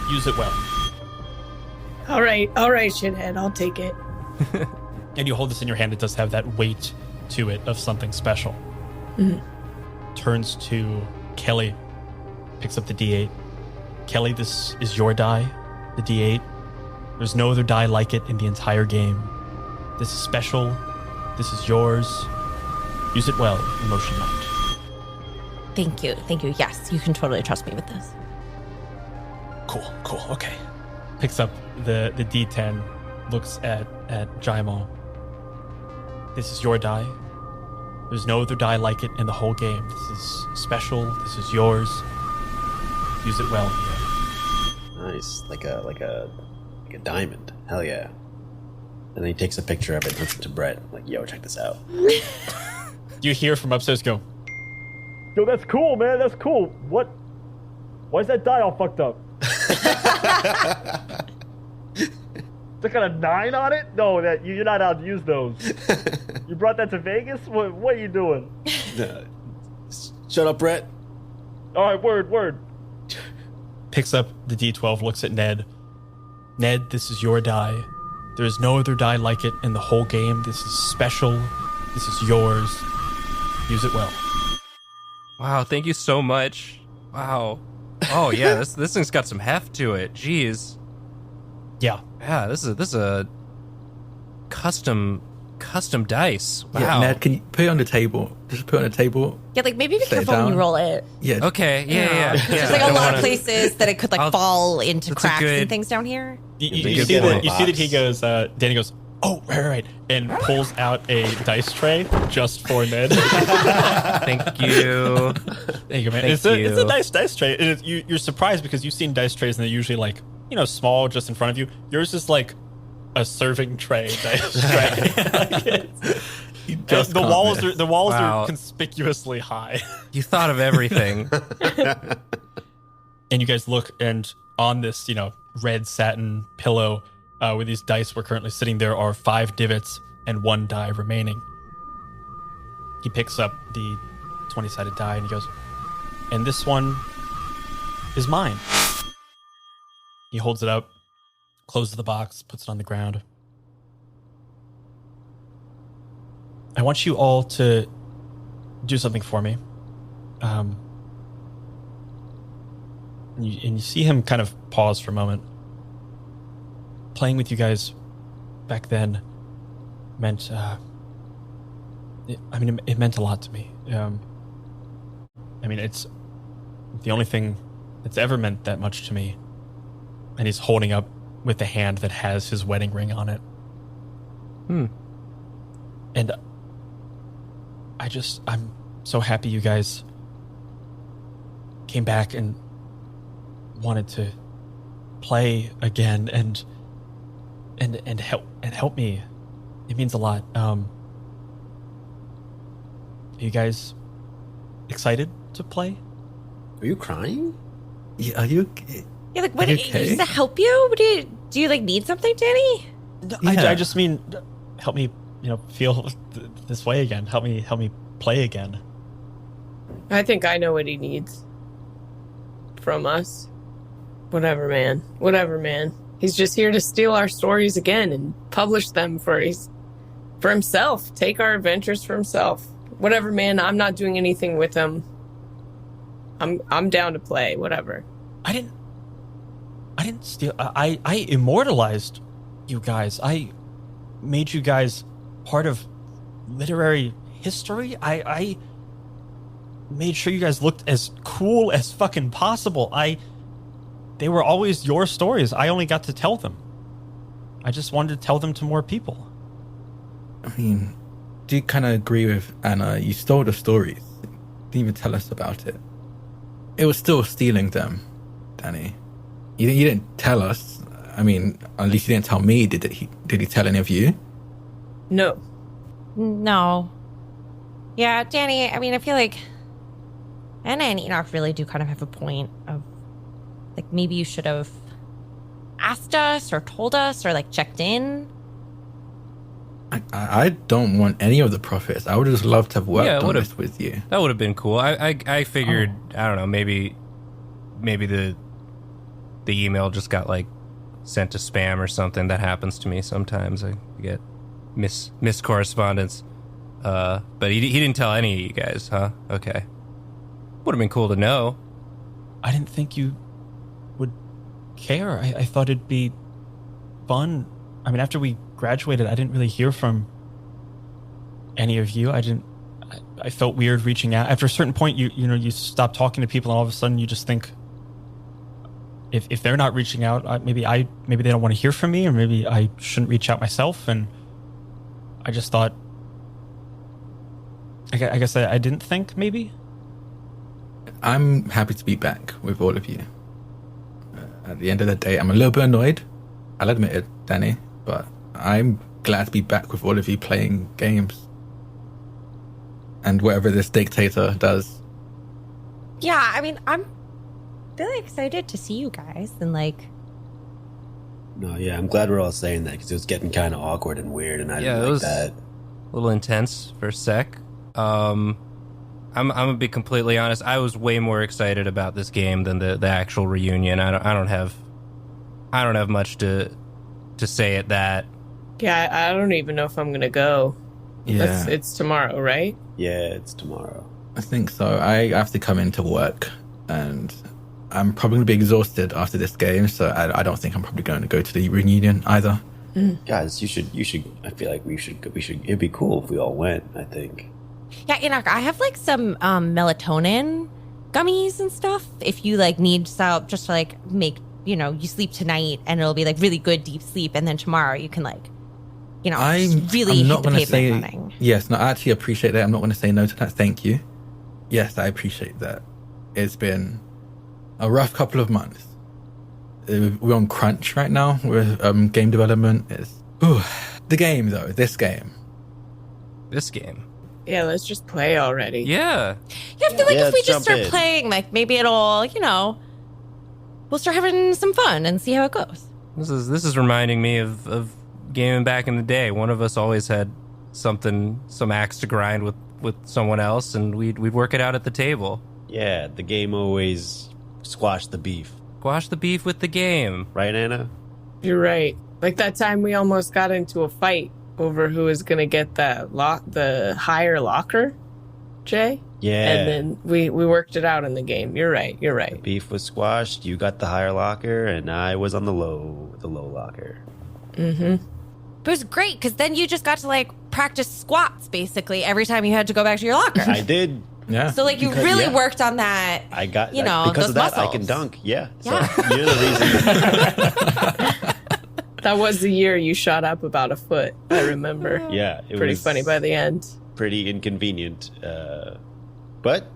use it well. All right, shithead, I'll take it. And you hold this in your hand. It does have that weight to it of something special. Mm-hmm. Turns to Kelly, picks up the D8. Kelly, this is your die, the D8. There's no other die like it in the entire game. This is special. This is yours. Use it well, Emotion Knight. Thank you. Yes, you can totally trust me with this. Cool. Okay. Picks up the D10, looks at Jaimon. This is your die. There's no other die like it in the whole game. This is special. This is yours. Use it well. Nice, like a diamond. Hell yeah. And then he takes a picture of it and looks it to Brett. Like, yo, check this out. You hear from upstairs go, yo, that's cool, man. That's cool. What? Why is that die all fucked up? It's got a 9 on it? No, you're not allowed to use those. You brought that to Vegas? What are you doing? Shut up, Brett. All right, word. Picks up the D12, looks at Ned. Ned, this is your die. There is no other die like it in the whole game. This is special. This is yours. Use it well. Wow, thank you so much. Wow. Oh yeah, this thing's got some heft to it. Jeez. Yeah. Yeah, this is a custom dice. Wow. Yeah, Ned, can you put it on the table? Just put it on the table. Yeah, like maybe be Set it careful when you down. roll it. Yeah. Okay. Yeah. There's like I a don't lot wanna- of places that it could like fall into that's a cracks good- and things down here. You see that he goes, Danny goes, oh, right, and pulls out a dice tray just for Ned. Thank you. Thank you, man. Thank It's a you. nice dice tray. And you're surprised because you've seen dice trays and they're usually like, small just in front of you. Yours is like a serving tray dice tray. Like the walls Wow. are conspicuously high. You thought of everything. And you guys look, and on this, red satin pillow where these dice were currently sitting, there are 5 divots and 1 die remaining. He picks up the 20-sided die and he goes, and this one is mine. He holds it up, closes the box, puts it on the ground. I want you all to do something for me. And you see him kind of pause for a moment. Playing with you guys back then meant, it meant a lot to me. It's the only thing that's ever meant that much to me. And he's holding up with the hand that has his wedding ring on it. And I'm so happy you guys came back and wanted to play again and help me. It means a lot. Are you guys excited to play? Are you crying? Yeah, are you okay? Yeah, like what? Are you okay? Does that help you? Do you like need something, Danny? I just mean, help me, feel this way again. Help me play again. I think I know what he needs from us. Whatever, man. He's just here to steal our stories again and publish them for himself. Take our adventures for himself. Whatever, man. I'm not doing anything with him. I'm down to play. Whatever. I didn't steal. I immortalized you guys. I made you guys part of literary history. I made sure you guys looked as cool as fucking possible. They were always your stories. I only got to tell them. I just wanted to tell them to more people. I mean, do you kind of agree with Anna? You stole the stories. Didn't even tell us about it. It was still stealing them, Danny. You didn't tell us. I mean, at least you didn't tell me. Did he tell any of you? No. Yeah, Danny, I mean, I feel like Anna and Enoch really do kind of have a point of, like, maybe you should have asked us or told us or, like, checked in. I don't want any of the profits. I would have just loved to have worked on this with you. That would have been cool. I figured, I don't know, maybe the email just got, like, sent to spam or something. That happens to me sometimes. I get miss correspondence. But he didn't tell any of you guys, huh? Okay. Would have been cool to know. I didn't think you would care. I thought it'd be fun. I mean, after we graduated, I didn't really hear from any of you. I felt weird reaching out. After a certain point, you stop talking to people, and all of a sudden you just think, if they're not reaching out, maybe they don't want to hear from me, or maybe I shouldn't reach out myself. And I just thought, I guess I didn't think, maybe. I'm happy to be back with all of you. At the end of the day, I'm a little bit annoyed. I'll admit it, Danny, but I'm glad to be back with all of you playing games. And whatever this dictator does. Yeah, I mean, I'm really excited to see you guys and, like... No, yeah, I'm glad we're all saying that because it was getting kind of awkward and weird, and I didn't like that. A little intense for a sec. I'm gonna be completely honest. I was way more excited about this game than the actual reunion. I don't have much to say at that. Yeah, I don't even know if I'm gonna go. Yeah, it's tomorrow, right? Yeah, it's tomorrow. I think so. I have to come into work, and I'm probably gonna be exhausted after this game. So I don't think I'm probably going to go to the reunion either. Guys, you should. I feel like we should. It'd be cool if we all went. I think. Yeah, Enoch, I have, like, some melatonin gummies and stuff. If you, like, need some, just to, like, make, you sleep tonight, and it'll be, like, really good deep sleep, and then tomorrow you can, like, I'm really not hit the going to say running. yes. No, I actually appreciate that. I'm not going to say no to that. Thank you. Yes, I appreciate that. It's been a rough couple of months. We're on crunch right now with game development. The game though. This game. Yeah, let's just play already. Yeah. Yeah, I feel like if we just start in. playing, like, maybe it'll, we'll start having some fun and see how it goes. This is reminding me of gaming back in the day. One of us always had some axe to grind with someone else, and we'd work it out at the table. Yeah, the game always squashed the beef. Squash the beef with the game. Right, Anna? You're right. Like that time we almost got into a fight over who was gonna get the higher locker, Jay. Yeah. And then we worked it out in the game. You're right. The beef was squashed. You got the higher locker, and I was on the low locker. Mm-hmm. But it was great because then you just got to, like, practice squats basically every time you had to go back to your locker. I did. Yeah. So, like, you really worked on that. I got because of that. muscles. I can dunk. Yeah. Yeah. So you're the reason. That was the year you shot up about a foot. I remember. Yeah, it Pretty was funny by the end. pretty inconvenient. But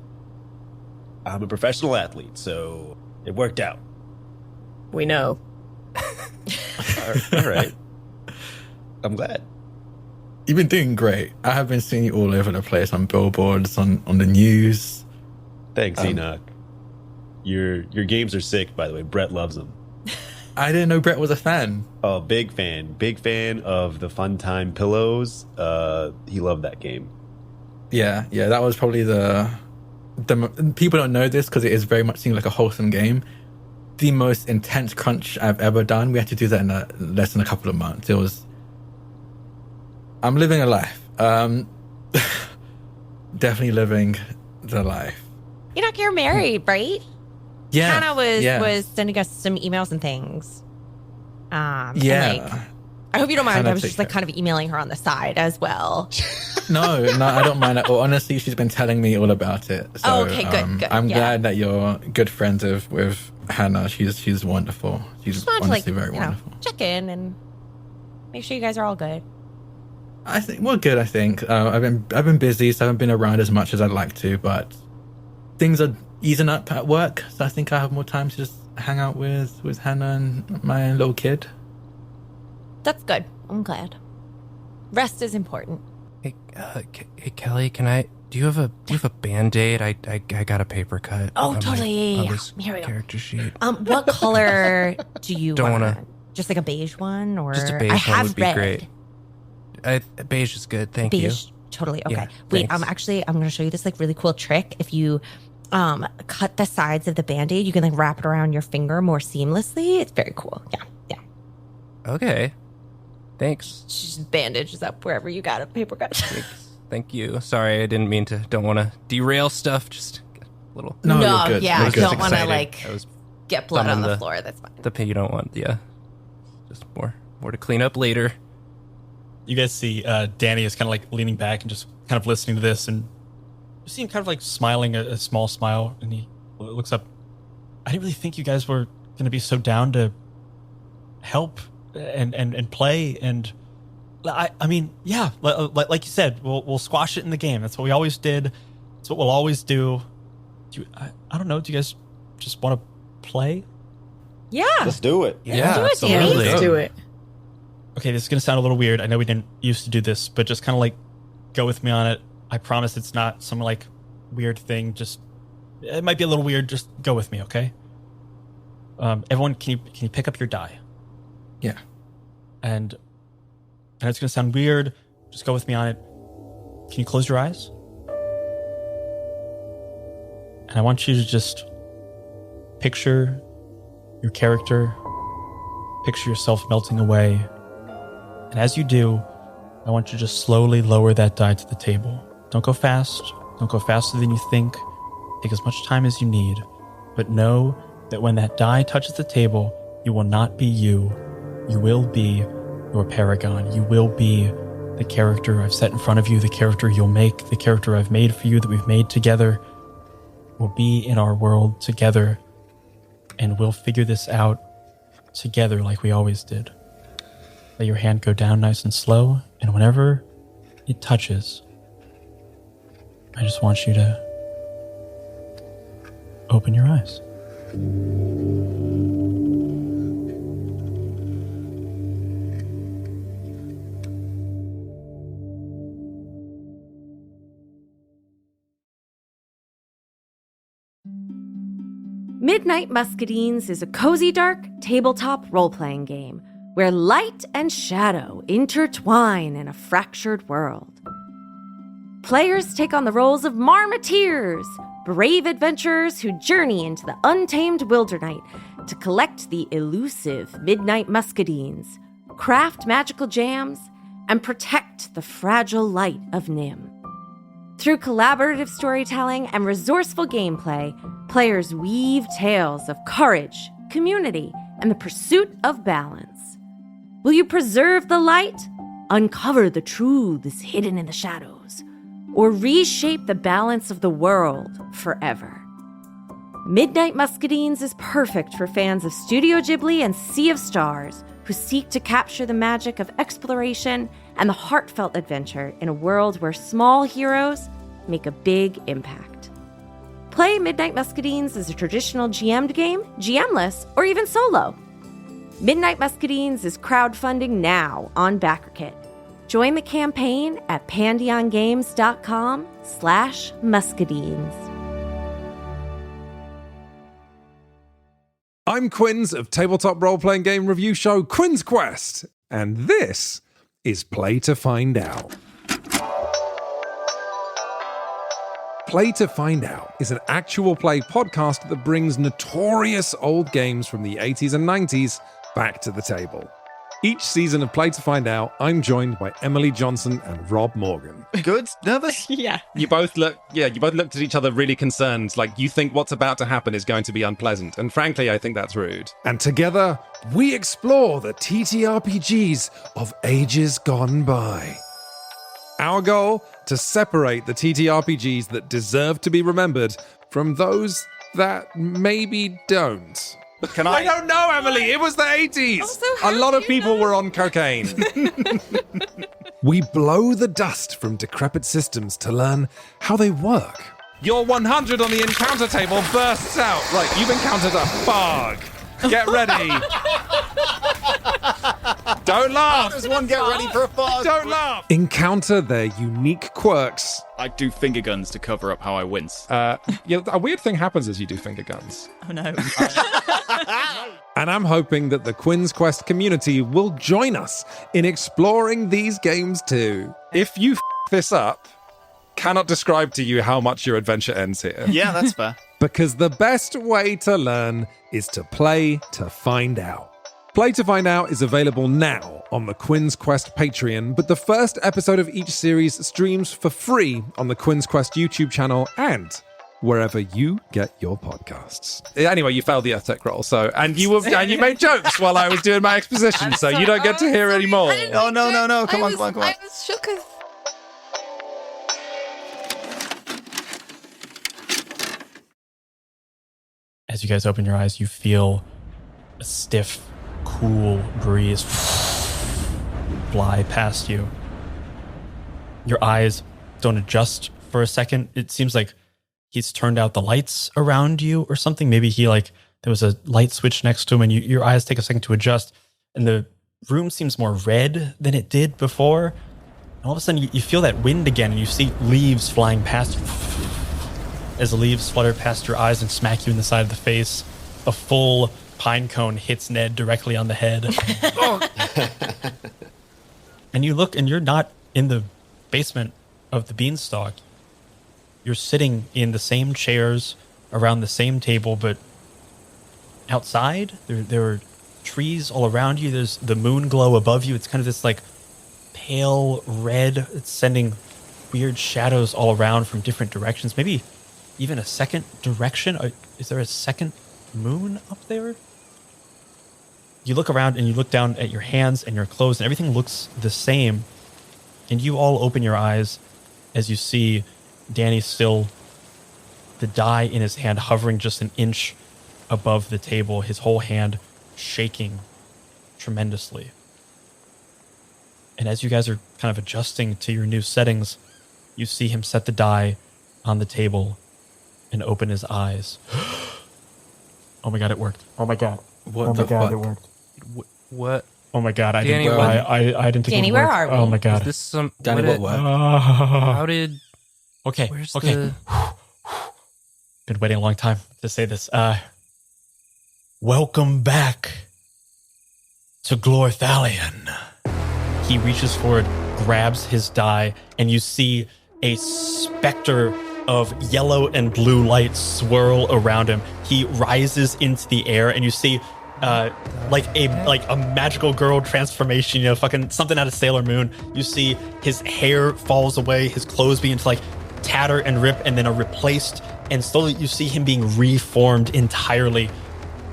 I'm a professional athlete, so it worked out. We know. All right. I'm glad. You've been doing great. I have been seeing you all over the place on billboards, on the news. Thanks, Enoch. Your games are sick, by the way. Brett loves them. I didn't know Brett was a fan. Oh, big fan of the Fun Time Pillows. He loved that game. Yeah, that was probably the people don't know this because it is very much seemed like a wholesome game. The most intense crunch I've ever done. We had to do that in less than a couple of months. I'm living a life. Definitely living the life. Enoch, you're married, right? Yeah. Hannah was sending us some emails and things. And, Yeah. I hope you don't mind. Hannah I was just like kind of emailing her on the side as well. No, I don't mind at all. Honestly, she's been telling me all about it. So, okay, good. I'm glad that you're good friends with Hannah. She's wonderful. She's honestly very wonderful. Check in and make sure you guys are all good. I think we're good. I think I've been busy, so I haven't been around as much as I'd like to. But things are easing up at work, so I think I have more time to just hang out with Hannah and my little kid. That's good. I'm glad. Rest is important. Hey, Kelly, do you have a Band-Aid? I got a paper cut. Oh, totally. On this Here we go. character sheet. What color do you Don't want? wanna- Just like a beige one, or Just a I beige one have would be red. great. Beige is good. Thank Beige, you. totally okay. Yeah, Wait, thanks. I'm going to show you this like really cool trick. If you cut the sides of the Band-Aid, you can like wrap it around your finger more seamlessly. It's very cool. Yeah. Okay. Thanks. Just bandages up wherever you got a paper cut. Thank you. Sorry, I didn't mean to. Don't want to derail stuff. Just a little. No, you're good. Yeah, You're I good. don't want to Excited. like I was get blood on thumbing the floor. That's fine. the pin you don't want. Yeah. Just more to clean up later. You guys see Danny is kind of like leaning back and just kind of listening to this, and you see him kind of like smiling a small smile, and he looks up. I didn't really think you guys were going to be so down to help and play, and I mean, yeah, like you said, we'll squash it in the game. That's what we always did. That's what we'll always do. I don't know. Do you guys just want to play? Yeah. Let's do it. Yeah, do it, Danny. absolutely. Let's do it. Okay, this is going to sound a little weird. I know we didn't used to do this, but just kind of like go with me on it. I promise it's not some like weird thing. Just it might be a little weird. Just go with me, okay? Everyone, can you pick up your die? Yeah. And it's going to sound weird. Just go with me on it. Can you close your eyes? And I want you to just picture your character. Picture yourself melting away. And as you do, I want you to just slowly lower that die to the table. Don't go fast. Don't go faster than you think. Take as much time as you need. But know that when that die touches the table, you will not be you. You will be your paragon. You will be the character I've set in front of you, the character you'll make, the character I've made for you that we've made together. We'll be in our world together, and we'll figure this out together like we always did. Let your hand go down nice and slow, and whenever it touches, I just want you to open your eyes. Midnight Muscadines is a cozy, dark tabletop role-playing game where light and shadow intertwine in a fractured world. Players take on the roles of marmoteers, brave adventurers who journey into the untamed wilderness to collect the elusive Midnight Muscadines, craft magical jams, and protect the fragile light of Nim. Through collaborative storytelling and resourceful gameplay, players weave tales of courage, community, and the pursuit of balance. Will you preserve the light, uncover the truths hidden in the shadows, or reshape the balance of the world forever? Midnight Muscadines is perfect for fans of Studio Ghibli and Sea of Stars who seek to capture the magic of exploration and the heartfelt adventure in a world where small heroes make a big impact. Play Midnight Muscadines as a traditional GM'd game, GMless, or even solo. Midnight Muscadines is crowdfunding now on BackerKit. Join the campaign at pandeongames.com/muscadines. I'm Quinns of tabletop role-playing game review show Quinn's Quest, and this is Play to Find Out. Play to Find Out is an actual play podcast that brings notorious old games from the 80s and 90s back to the table. Each season of Play to Find Out, I'm joined by Emily Johnson and Rob Morgan. Good? Nervous? Yeah. You both looked at each other really concerned, like you think what's about to happen is going to be unpleasant. And frankly, I think that's rude. And together, we explore the TTRPGs of ages gone by. Our goal, to separate the TTRPGs that deserve to be remembered from those that maybe don't. I don't know, Emily. It was the 80s. Also, a lot of people were on cocaine. We blow the dust from decrepit systems to learn how they work. Your 100 on the encounter table bursts out. Right, you've encountered a fog. Get ready. Don't laugh. Does one get ready for a fog? Don't laugh. Encounter their unique quirks. I do finger guns to cover up how I wince. A weird thing happens as you do finger guns. Oh, no. And I'm hoping that the Quinn's Quest community will join us in exploring these games too. If you this up, cannot describe to you how much your adventure ends here. Yeah, that's fair. Because the best way to learn is to play to find out. Play to Find Out is available now on the Quinn's Quest Patreon, but the first episode of each series streams for free on the Quinn's Quest YouTube channel and wherever you get your podcasts. Anyway, you failed the Earthtech roll, and you made jokes while I was doing my exposition, so you don't get to hear any more. Oh, no. Come on. I was shook as... As you guys open your eyes, you feel a stiff, cool breeze fly past you. Your eyes don't adjust for a second. It seems like he's turned out the lights around you or something. Maybe there was a light switch next to him and your eyes take a second to adjust. And the room seems more red than it did before. And all of a sudden you feel that wind again and you see leaves flying past you. As the leaves flutter past your eyes and smack you in the side of the face, a full pine cone hits Ned directly on the head. And you look and you're not in the basement of the Beanstalk. You're sitting in the same chairs around the same table, but outside there are trees all around you. There's the moon glow above you. It's kind of this like pale red. It's sending weird shadows all around from different directions. Maybe even a second direction. Is there a second moon up there? You look around and you look down at your hands and your clothes and everything looks the same. And you all open your eyes as you see Danny still, the die in his hand hovering just an inch above the table, his whole hand shaking tremendously. And as you guys are kind of adjusting to your new settings, you see him set the die on the table and open his eyes. Oh my God, it worked. Oh my God. What the fuck? It worked. What? Oh my God, I Danny, didn't think Danny, it would work. where are we? Oh my God. Is this some... Danny, what? How did... Okay, Where's okay. the... Been waiting a long time to say this. Welcome back to Glorthalion. He reaches forward, grabs his die, and you see a specter of yellow and blue light swirl around him. He rises into the air, and you see like a magical girl transformation, fucking something out of Sailor Moon. You see his hair falls away, his clothes begin to like tatter and rip, and then are replaced, and slowly you see him being reformed entirely.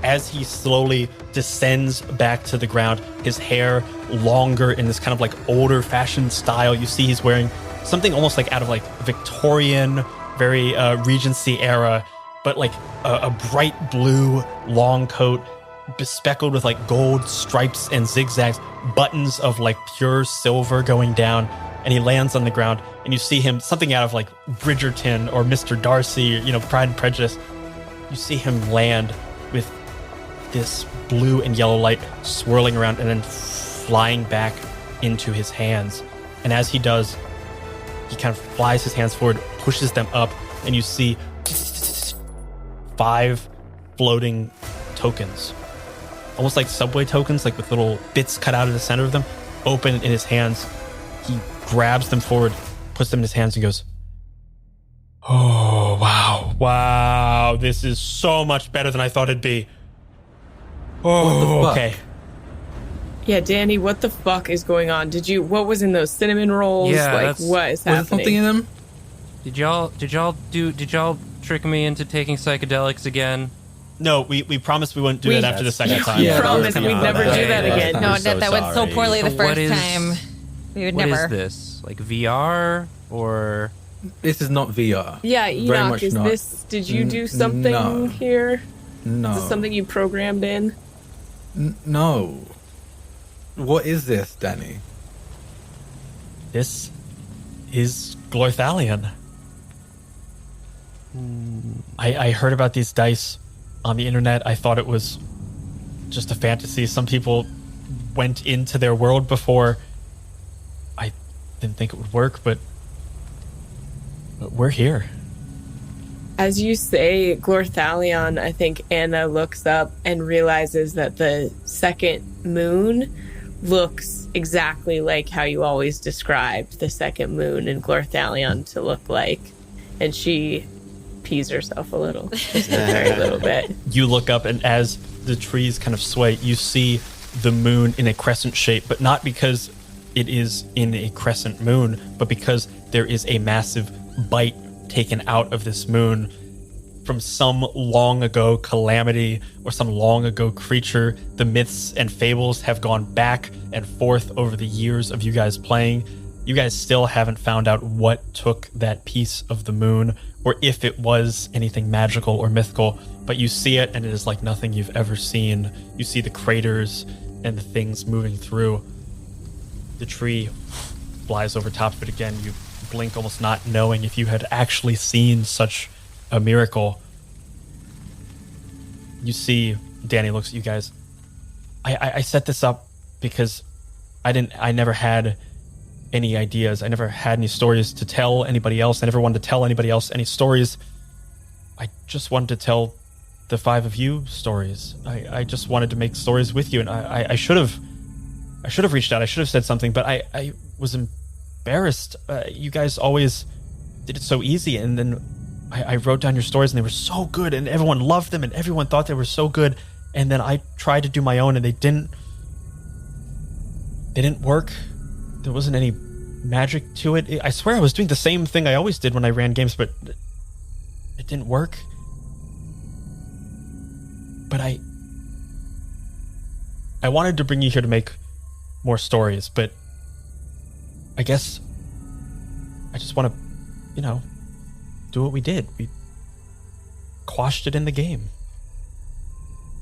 As he slowly descends back to the ground, his hair longer in this kind of like older fashioned style. You see he's wearing something almost like out of like Victorian, very Regency era, but like a bright blue long coat bespeckled with like gold stripes and zigzags, buttons of like pure silver going down. And he lands on the ground, and you see him, something out of like Bridgerton or Mr. Darcy, Pride and Prejudice. You see him land with this blue and yellow light swirling around and then flying back into his hands. And as he does, he kind of flies his hands forward, pushes them up, and you see 5 floating tokens, almost like subway tokens, like with little bits cut out of the center of them, open in his hands. He grabs them forward, puts them in his hands, and goes, "Oh, wow, this is so much better than I thought it'd be." Oh, okay. Yeah, Danny, what the fuck is going on? What was in those cinnamon rolls? Yeah, like, what is happening? Was there something in them? Did y'all trick me into taking psychedelics again? No, we promised we wouldn't do that after the second time. We promised we'd never do that again. No, that went so poorly the So first time. We would What never. is this? Like VR or? This is not VR. Yeah, Very Enoch, much is not. this, did you do something no. here? No. Is this something you programmed in? No. What is this, Danny? This is Glorthalion. I heard about these dice on the internet. I thought it was just a fantasy. Some people went into their world before. I didn't think it would work, but we're here. As you say Glorthalion, I think Anna looks up and realizes that the second moon looks exactly like how you always described the second moon in Glorthalion to look like. And she pees herself a little, just a very little bit. You look up, and as the trees kind of sway, you see the moon in a crescent shape, but not because it is in a crescent moon, but because there is a massive bite taken out of this moon from some long ago calamity or some long ago creature. The myths and fables have gone back and forth over the years of you guys playing. You guys still haven't found out what took that piece of the moon, or if it was anything magical or mythical, but you see it and it is like nothing you've ever seen. You see the craters and the things moving through. The tree flies over top of it again. You blink, almost not knowing if you had actually seen such a miracle. You see, Danny looks at you guys. I set this up because I never had any ideas. I never had any stories to tell anybody else. I never wanted to tell anybody else any stories. I just wanted to tell the five of you stories. I just wanted to make stories with you, and I should have reached out. I should have said something, but I was embarrassed. You guys always did it so easy, and then I wrote down your stories, and they were so good, and everyone loved them, and everyone thought they were so good. And then I tried to do my own, and they didn't work. There wasn't any magic to it. I swear I was doing the same thing I always did when I ran games, but it didn't work. But I wanted to bring you here to make more stories, but I guess I just want to, do what we did. We quashed it in the game.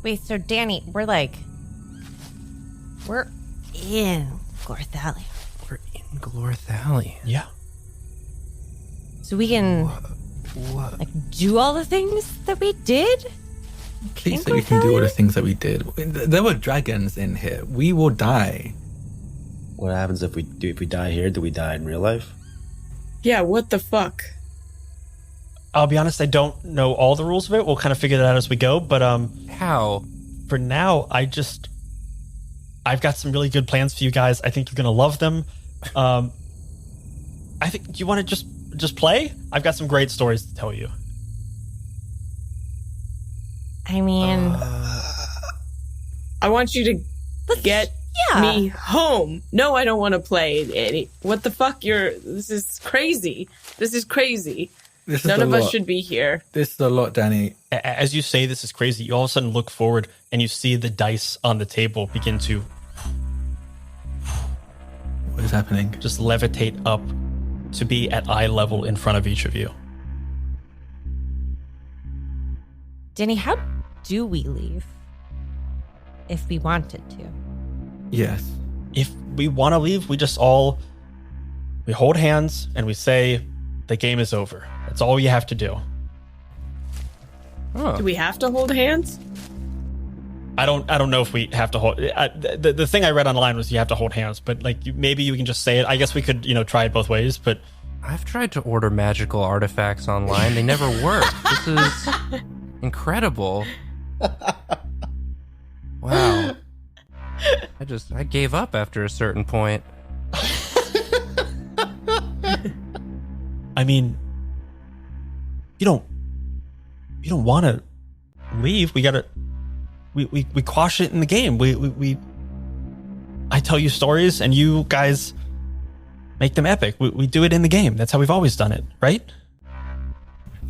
Wait, so Danny, we're in Glorthalion. We're in Glorthalion. Yeah. So we can do all the things that we did? Please say we can do all the things that we did. There were dragons in here. We will die. What happens if we die here? Do we die in real life? Yeah, what the fuck? I'll be honest, I don't know all the rules of it. We'll kind of figure that out as we go, but How? for now, I've got some really good plans for you guys. I think you're gonna love them. I think, do you want to just play? I've got some great stories to tell you. I mean, I want you to get me home. No, I don't want to play any. What the fuck? This is crazy. This is crazy. None of us should be here. This is a lot, Danny. As you say this is crazy, you all of a sudden look forward and you see the dice on the table begin to What is happening? just levitate up to be at eye level in front of each of you. Danny, how do we leave? If we wanted to. Yes. If we want to leave, we hold hands and we say the game is over. That's all you have to do. Oh. Do we have to hold hands? I don't know if we have to hold. The thing I read online was you have to hold hands, but maybe you can just say it. I guess we could try it both ways. But I've tried to order magical artifacts online. They never work. This is incredible. Wow. I gave up after a certain point. I mean, you don't want to leave. We gotta, we quash it in the game. I tell you stories and you guys make them epic. We do it in the game. That's how we've always done it, right?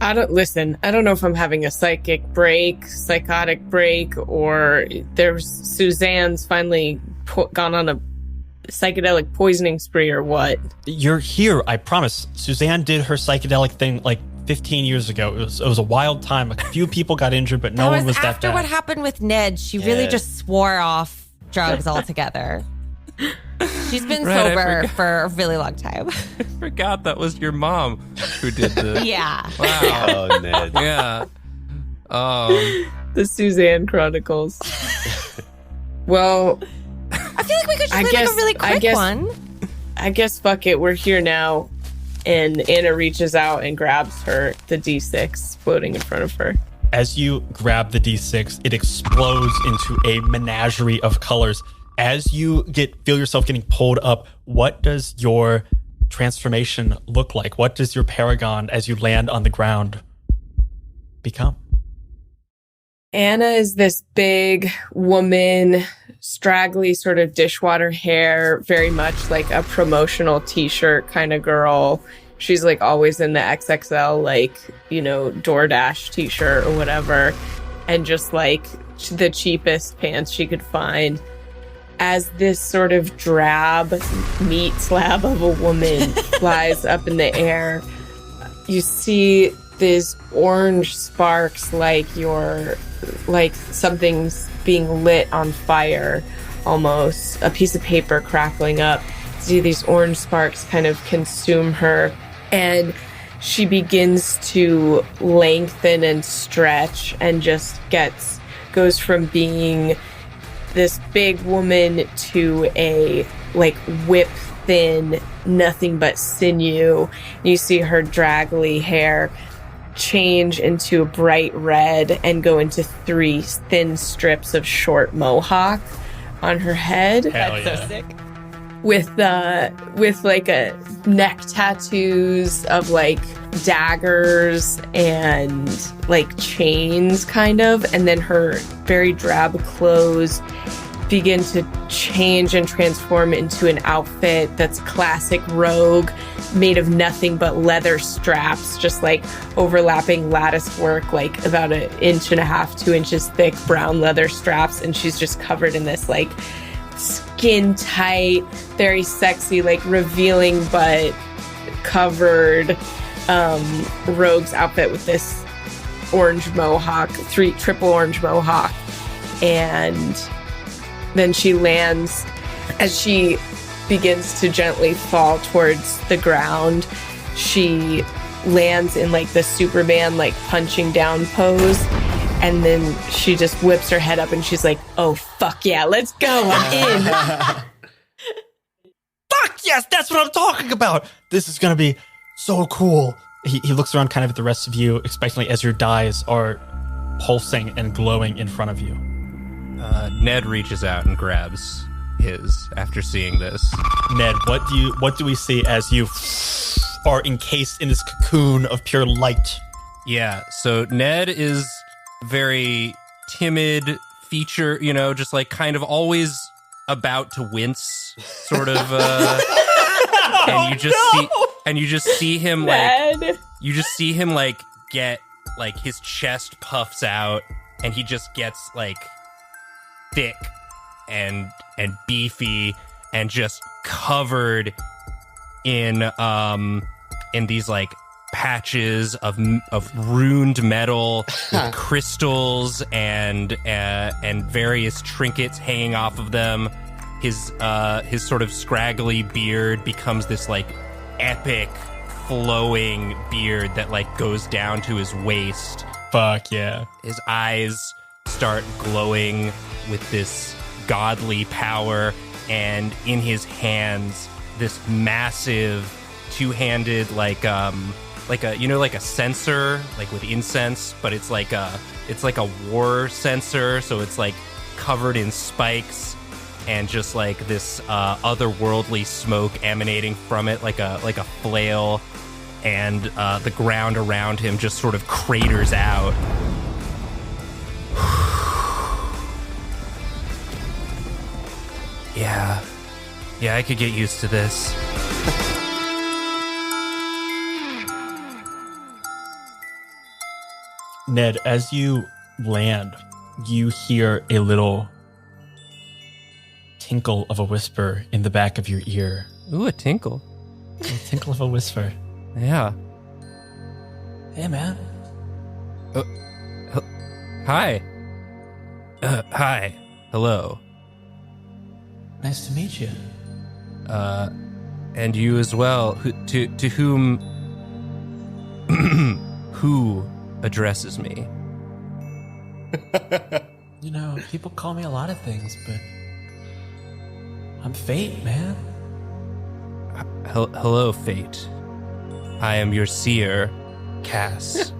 I don't know if I'm having a psychotic break, or there's Suzanne's finally gone on a psychedelic poisoning spree or what. You're here, I promise. Suzanne did her psychedelic thing like 15 years ago. It was a wild time. A few people got injured, but no one was that bad. After what happened with Ned, she really just swore off drugs altogether. She's been sober for a really long time. I forgot that was your mom who did this. Yeah. Wow. Oh, Ned. Yeah. The Suzanne Chronicles. Well, I feel like we could just make a really quick one. I guess fuck it, we're here now. And Anna reaches out and grabs the D6 floating in front of her. As you grab the D6, it explodes into a menagerie of colors. As you feel yourself getting pulled up, what does your transformation look like? What does your paragon, as you land on the ground, become? Anna is this big woman, straggly sort of dishwater hair, very much like a promotional t-shirt kind of girl. She's like always in the XXL, like, DoorDash t-shirt or whatever. And just like the cheapest pants she could find. As this sort of drab meat slab of a woman flies up in the air, you see these orange sparks like something's being lit on fire, almost. A piece of paper crackling up. You see these orange sparks kind of consume her, and she begins to lengthen and stretch and just goes from being this big woman to a like whip thin, nothing but sinew. You see her draggly hair change into a bright red and go into 3 thin strips of short mohawk on her head. Hell yeah. So sick. With like a neck tattoos of like daggers and like chains kind of, and then her very drab clothes begin to change and transform into an outfit that's classic rogue, made of nothing but leather straps, just like overlapping lattice work, like about 1.5 inches, 2 inches thick brown leather straps, and she's just covered in this like skin tight, very sexy, like revealing but covered rogue's outfit with this orange mohawk, triple orange mohawk. And then she lands, as she begins to gently fall towards the ground, she lands in like the Superman like punching down pose. And then she just whips her head up and she's like, oh, fuck yeah, let's go, I'm in. Fuck yes, that's what I'm talking about. This is going to be so cool. He looks around kind of at the rest of you, expectantly, as your dice are pulsing and glowing in front of you. Ned reaches out and grabs his after seeing this. Ned, what do we see as you are encased in this cocoon of pure light? Yeah, so Ned is very timid feature, just like kind of always about to wince, sort of. And you just see him like get like his chest puffs out, and he just gets like thick and beefy and just covered in these like patches of runed metal with crystals and various trinkets hanging off of them. His sort of scraggly beard becomes this like epic flowing beard that like goes down to his waist. Fuck yeah. His eyes start glowing with this godly power, and in his hands this massive two-handed like a censer, like with incense, but it's like a war censer, so it's like covered in spikes and just like this otherworldly smoke emanating from it, like a flail, and the ground around him just sort of craters out. Yeah, I could get used to this. Ned, as you land, you hear a little tinkle of a whisper in the back of your ear. Ooh, a tinkle. A tinkle of a whisper. Yeah. Hey, man. Hi. Hi. Hello. Nice to meet you. And you as well. To whom... who addresses me? You know, people call me a lot of things, but I'm Fate, man. Hello, Fate. I am your seer, Cass.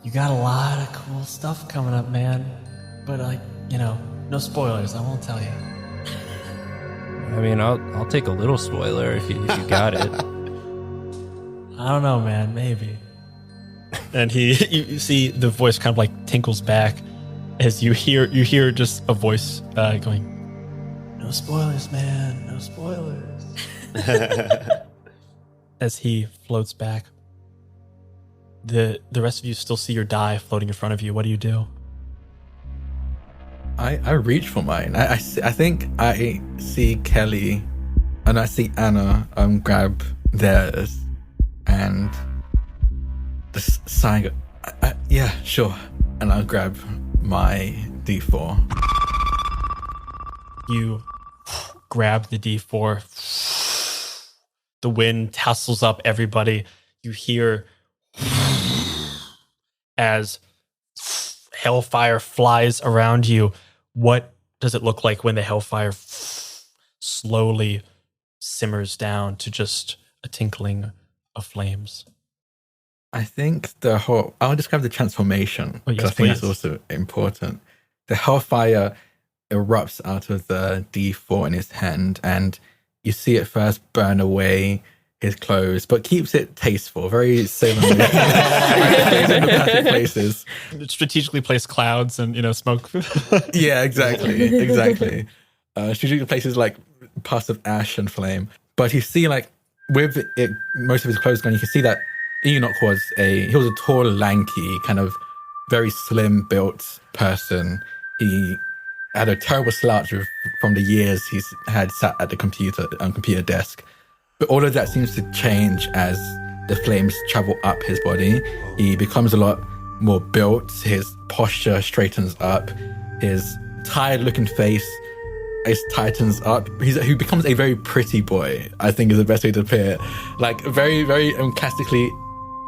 You got a lot of cool stuff coming up, man. But, like, you know, no spoilers. I won't tell you. I mean, I'll take a little spoiler if you got it. I don't know, man. Maybe. And you see the voice kind of like tinkles back as you hear just a voice going, "No spoilers, man. No spoilers." As he floats back, the rest of you still see your die floating in front of you. What do you do? I reach for mine. I think I see Kelly and I see Anna grab theirs and just sign. Yeah, sure. And I'll grab my D4. You grab the D4. The wind tussles up everybody. You hear as hellfire flies around you. What does it look like when the hellfire slowly simmers down to just a tinkling of flames? I think I'll describe the transformation, because I think that's also important. The hellfire erupts out of the D4 in his hand, and you see it first burn away his clothes, but keeps it tasteful, very Sailor Moon. In the perfect places. Strategically placed clouds and, smoke. Yeah, exactly. Strategically places like parts of ash and flame. But you see, like, with it, most of his clothes gone, you can see that Enoch was a tall, lanky, kind of very slim built person. He had a terrible slouch from the years he's had sat at the computer desk. But all of that seems to change as the flames travel up his body. He becomes a lot more built. His posture straightens up. His tired-looking face tightens up. He becomes a very pretty boy, I think is the best way to put it. Like, very, very classically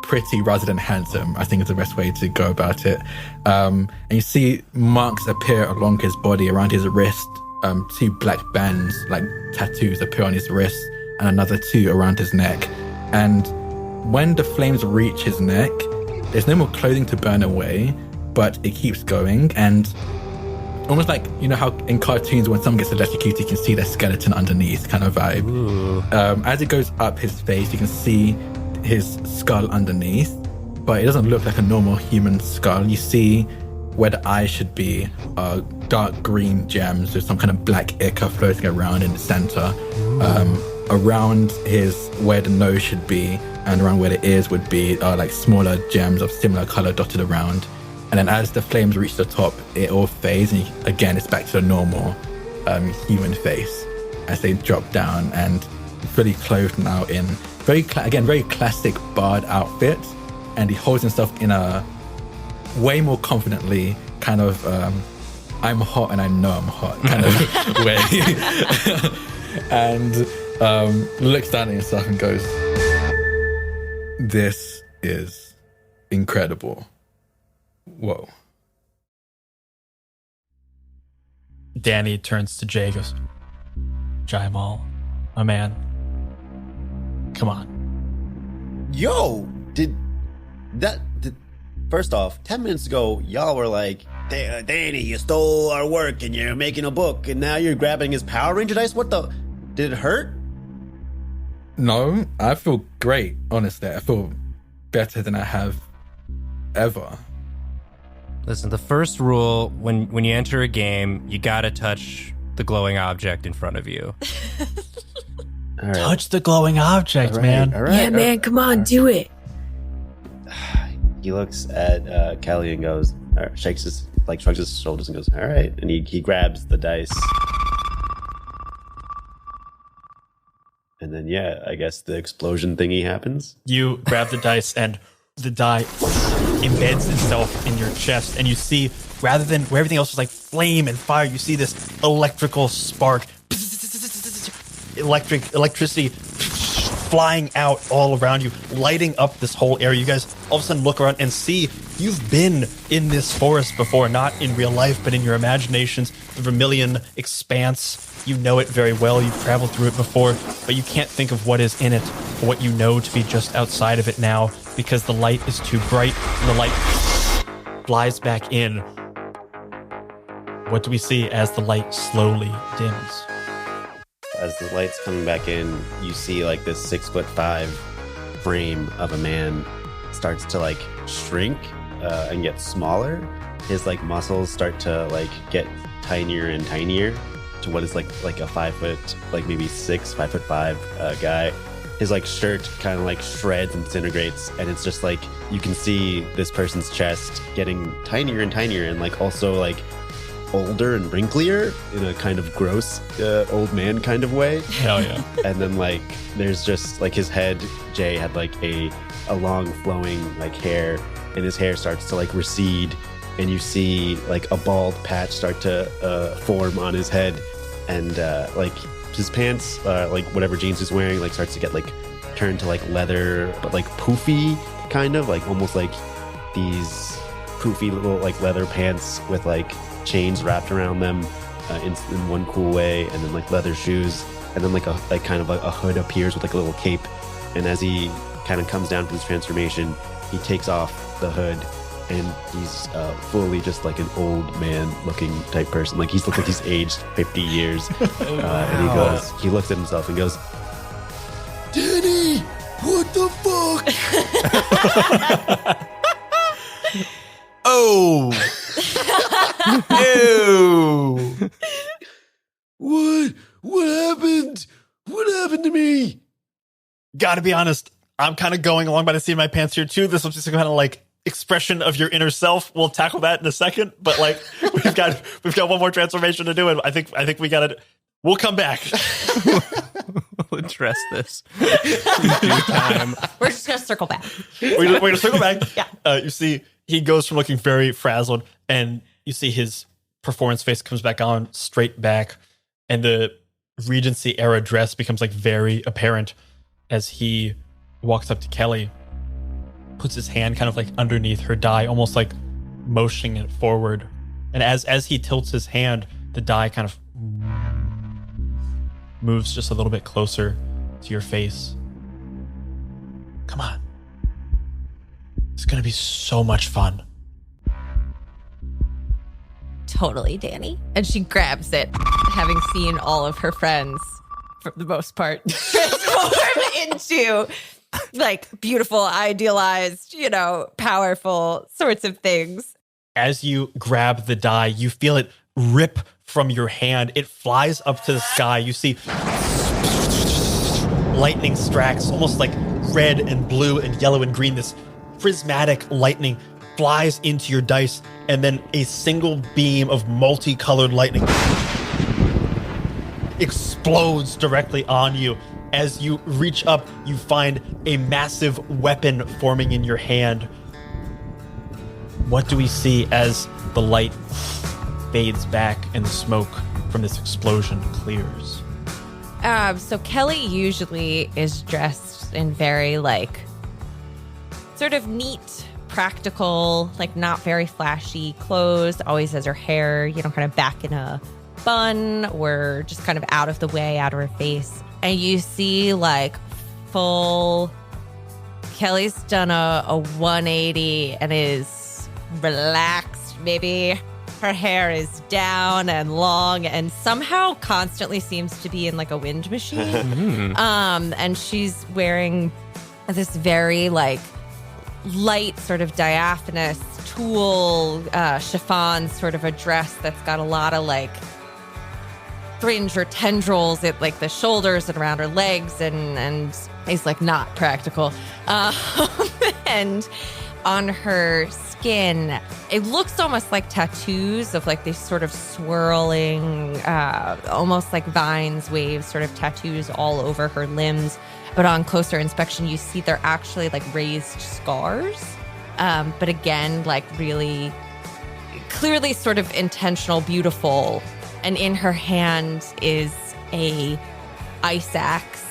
pretty rather than handsome, I think is the best way to go about it. And you see marks appear along his body, around his wrist. 2 black bands, like tattoos, appear on his wrist, and another 2 around his neck. And when the flames reach his neck, there's no more clothing to burn away, but it keeps going. And almost like, you know how in cartoons when someone gets electrocuted, you can see their skeleton underneath, kind of vibe. As it goes up his face, you can see his skull underneath, but it doesn't look like a normal human skull. You see where the eyes should be dark green gems with some kind of black ichor floating around in the center. Around where the nose should be and around where the ears would be are like smaller gems of similar color dotted around. And then as the flames reach the top, it all fades, and again it's back to the normal human face as they drop down, and fully clothed now in very classic bard outfit. And he holds himself in a way more confidently kind of I'm hot and I know I'm hot kind of way. And looks down at himself and goes, "This is incredible. Whoa." Danny turns to Jay, goes, "Jaimal, my man, come on." Yo, first off, 10 minutes ago, y'all were like, Danny, you stole our work and you're making a book and now you're grabbing his Power Ranger dice? What the? Did it hurt? No, I feel great, honestly. I feel better than I have ever. Listen, the first rule when you enter a game, you gotta touch the glowing object in front of you. All right. Touch the glowing object, All right, man. All right. Yeah, man, come on, do it. He looks at Kelly and goes, shrugs his shoulders and goes, all right. And he grabs the dice. And then, yeah, I guess the explosion thingy happens. You grab the dice and the die embeds itself in your chest. And you see, rather than where everything else was like flame and fire, you see this electrical spark. Electricity flying out all around you, lighting up this whole area. You guys all of a sudden look around and see you've been in this forest before, not in real life, but in your imaginations. The Vermilion expanse. You know it very well. You've traveled through it before, but you can't think of what is in it or what you know to be just outside of it now because the light is too bright and the light flies back in. What do we see as the light slowly dims? As the light's coming back in, you see like this 6'5" frame of a man starts to like shrink and get smaller. His like muscles start to like get tinier and tinier to what is like a 5 foot, like maybe 5'5" guy. His like shirt kind of like shreds and disintegrates, and it's just like you can see this person's chest getting tinier and tinier, and like also like older and wrinklier in a kind of gross old man kind of way. Hell yeah. And then like there's just like his head, Jay had like a long flowing like hair, and his hair starts to like recede, and you see like a bald patch start to form on his head, and like his pants, like whatever jeans he's wearing, like starts to get like turned to like leather, but like poofy kind of like almost like these poofy little like leather pants with like chains wrapped around them in one cool way, and then like leather shoes, and then like kind of like a hood appears with like a little cape, and as he kind of comes down from this transformation, he takes off the hood, and he's fully just like an old man looking type person. Like he's looked like he's aged 50 years. And he looks at himself and goes, Danny, what the fuck? Oh. Ew. What happened? What happened to me? Gotta be honest, I'm kind of going along by the seat of my pants here too. This was just kind of like expression of your inner self. We'll tackle that in a second, but like we've got one more transformation to do, and I think we got it. We'll come back. We'll address this in due time. We're just going to circle back. We're gonna circle back. Yeah. You see, he goes from looking very frazzled, and you see his performance face comes back on straight back, and the Regency era dress becomes like very apparent as he walks up to Kelly, puts his hand kind of like underneath her die, almost like motioning it forward. And as he tilts his hand, the die kind of moves just a little bit closer to your face. Come on. It's going to be so much fun. Totally, Danny. And she grabs it, having seen all of her friends, for the most part, transform into like beautiful, idealized, powerful sorts of things. As you grab the die, you feel it rip from your hand. It flies up to the sky. You see lightning strikes, almost like red and blue and yellow and green. This prismatic lightning flies into your dice, and then a single beam of multicolored lightning explodes directly on you. As you reach up, you find a massive weapon forming in your hand. What do we see as the light fades back and the smoke from this explosion clears? So Kelly usually is dressed in very sort of neat, practical, not very flashy clothes. Always has her hair, kind of back in a bun or just kind of out of the way, out of her face. And you see full Kelly's done a 180 and is relaxed, maybe Her hair is down and long and somehow constantly seems to be in like a wind machine. And she's wearing this very like light sort of diaphanous tulle chiffon sort of a dress that's got a lot of like fringe or tendrils at like the shoulders and around her legs and is like not practical. And on her skin, it looks almost like tattoos of like these sort of swirling, almost like vines, waves, sort of tattoos all over her limbs. But on closer inspection, you see they're actually like raised scars. But again, like really clearly sort of intentional, beautiful. And in her hand is a ice axe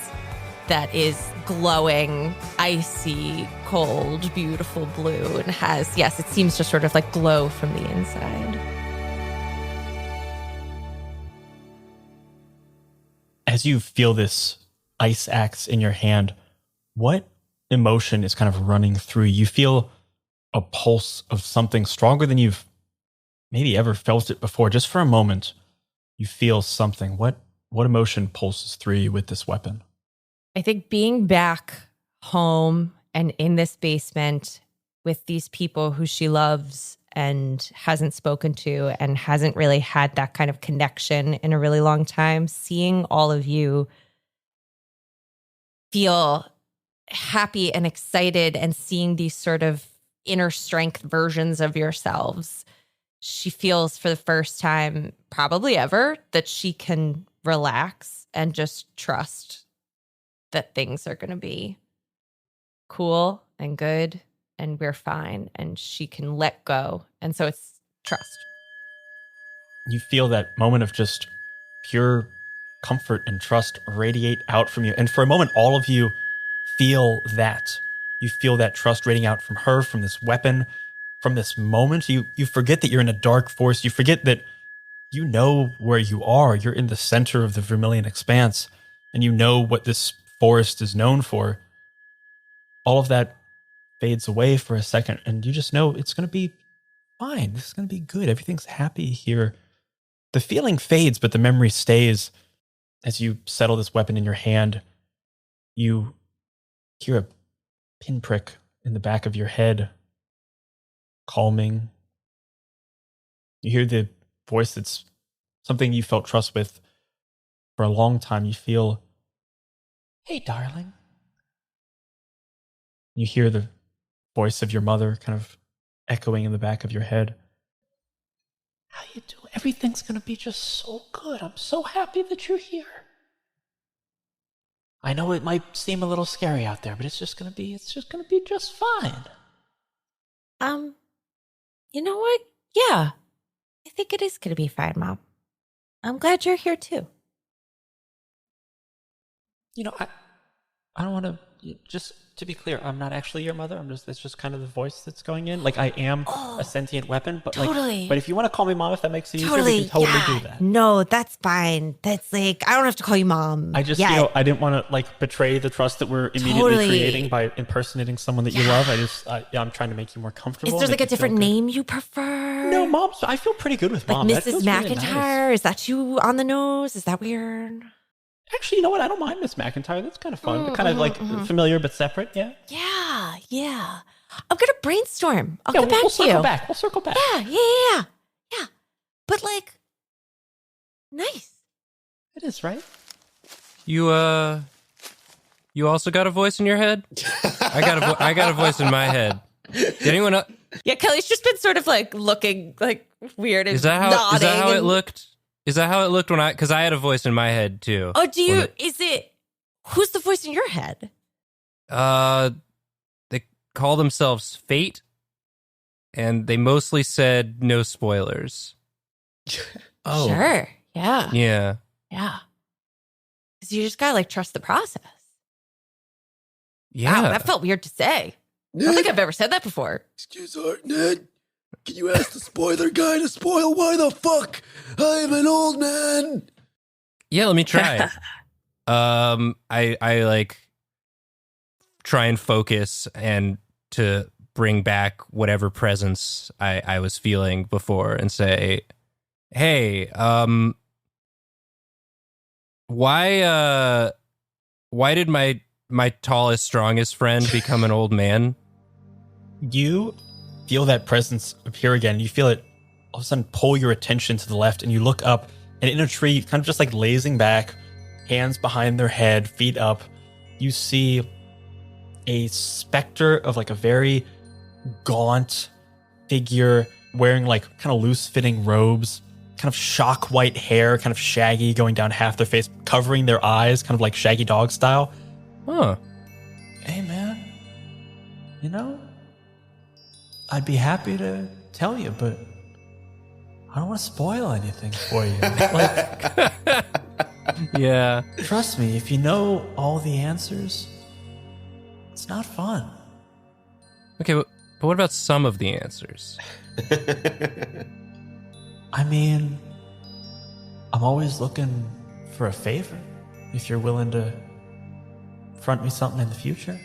that is glowing, icy, cold, beautiful blue, and has, yes, it seems to sort of like glow from the inside. As you feel this ice axe in your hand, what emotion is kind of running through you? You feel a pulse of something stronger than you've maybe ever felt it before. Just for a moment, you feel something. What emotion pulses through you with this weapon? I think being back home and in this basement with these people who she loves and hasn't spoken to and hasn't really had that kind of connection in a really long time, seeing all of you feel happy and excited and seeing these sort of inner strength versions of yourselves, she feels for the first time probably ever that she can relax and just trust that things are going to be cool and good and we're fine and she can let go. And so it's trust. You feel that moment of just pure comfort and trust radiate out from you. And for a moment, all of you feel that. You feel that trust radiating out from her, from this weapon, from this moment. You forget that you're in a dark forest. You forget that you know where you are. You're in the center of the Vermilion Expanse, and you know what this forest is known for. All of that fades away for a second, and you just know it's going to be fine. This is going to be good. Everything's happy here. The feeling fades, but the memory stays. As you settle this weapon in your hand, you hear a pinprick in the back of your head, calming. You hear the voice that's something you felt trust with for a long time. You feel, "Hey, darling." You hear the voice of your mother kind of echoing in the back of your head. "How you doing? Everything's going to be just so good. I'm so happy that you're here. I know it might seem a little scary out there, but it's just going to be just fine." You know what? Yeah, I think it is going to be fine, Mom. I'm glad you're here too. You know, I don't want to, just to be clear, I'm not actually your mother. It's just kind of the voice that's going in. Like, I am a sentient weapon, but totally. But if you want to call me Mom, if that makes it easier, Totally, we can totally yeah. do that. No, that's fine. That's like, I don't have to call you Mom. I just, yet. I didn't want to betray the trust that we're immediately creating by impersonating someone that you love. I'm trying to make you more comfortable. Is there like a different name you prefer? No, Mom. I feel pretty good with Mom. Like That Mrs. feels really McIntyre? nice. Is that too on the nose? Is that weird? Actually, you know what? I don't mind Miss McIntyre. That's kind of fun. Kind of familiar but separate. Yeah. Yeah. I'm gonna brainstorm. I'll get back we'll to you. circle back. We'll circle back. Yeah. But nice. It is, right? You also got a voice in your head? I got a voice in my head. Did anyone else? Yeah, Kelly's just been sort of looking weird and Is that nodding how it and- looked? Is that how it looked because I had a voice in my head too? Oh, do you? Who's the voice in your head? They call themselves Fate, and they mostly said no spoilers. Oh, Sure. Yeah. Yeah. Because you just gotta trust the process. Yeah. Wow, that felt weird to say. I don't think I've ever said that before. Excuse me, Ned. Can you ask the spoiler guy to spoil why the fuck I'm an old man? Yeah, let me try. I try and focus and to bring back whatever presence I was feeling before and say, hey, why did my tallest, strongest friend become an old man? You feel that presence appear again. You feel it all of a sudden pull your attention to the left, and you look up, and in a tree, kind of just like lazing back, hands behind their head, feet up, you see a specter of like a very gaunt figure wearing like kind of loose-fitting robes, kind of shock white hair, kind of shaggy going down half their face, covering their eyes, kind of like Shaggy Dog style. Huh. Hey, man. You know, I'd be happy to tell you, but I don't want to spoil anything for you. Like, Yeah. trust me, if you know all the answers, it's not fun. Okay, but what about some of the answers? I mean, I'm always looking for a favor. If you're willing to front me something in the future.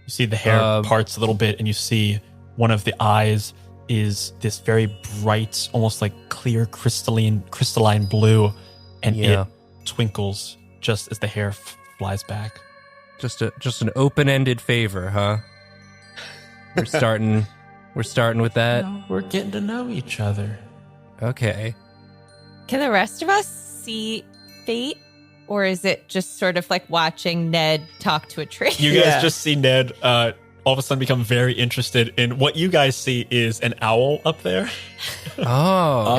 You see the hair parts a little bit, and you see one of the eyes is this very bright, almost like clear crystalline blue, and it twinkles just as the hair flies back. Just an open-ended favor, huh? We're starting with that. You know, we're getting to know each other. Okay. Can the rest of us see Fate? Or is it just sort of like watching Ned talk to a tree? You guys just see Ned all of a sudden become very interested in what you guys see is an owl up there. Oh.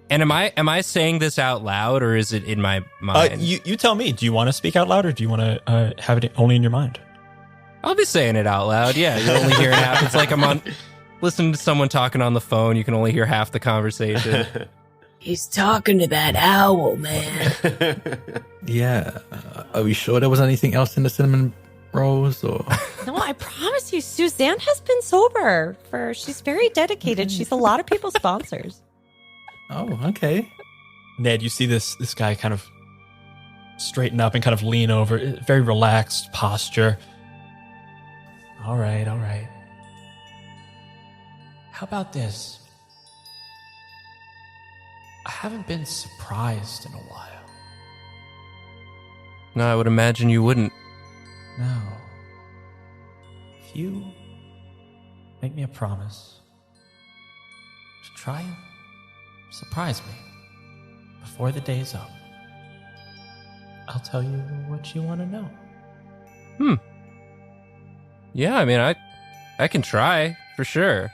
And am I saying this out loud, or is it in my mind? You tell me. Do you want to speak out loud, or do you want to have it only in your mind? I'll be saying it out loud. Yeah, you're only hearing half. It's like I'm listening to someone talking on the phone. You can only hear half the conversation. He's talking to that owl, man. Yeah. Are we sure there was anything else in the cinnamon rolls? Or No, I promise you, Suzanne has been sober she's very dedicated. She's a lot of people's sponsors. Oh, okay. Ned, you see this guy kind of straighten up and kind of lean over, very relaxed posture. All right. How about this? I haven't been surprised in a while. No, I would imagine you wouldn't. No. If you make me a promise to try and surprise me before the day's up, I'll tell you what you want to know. Yeah, I mean, I can try for sure.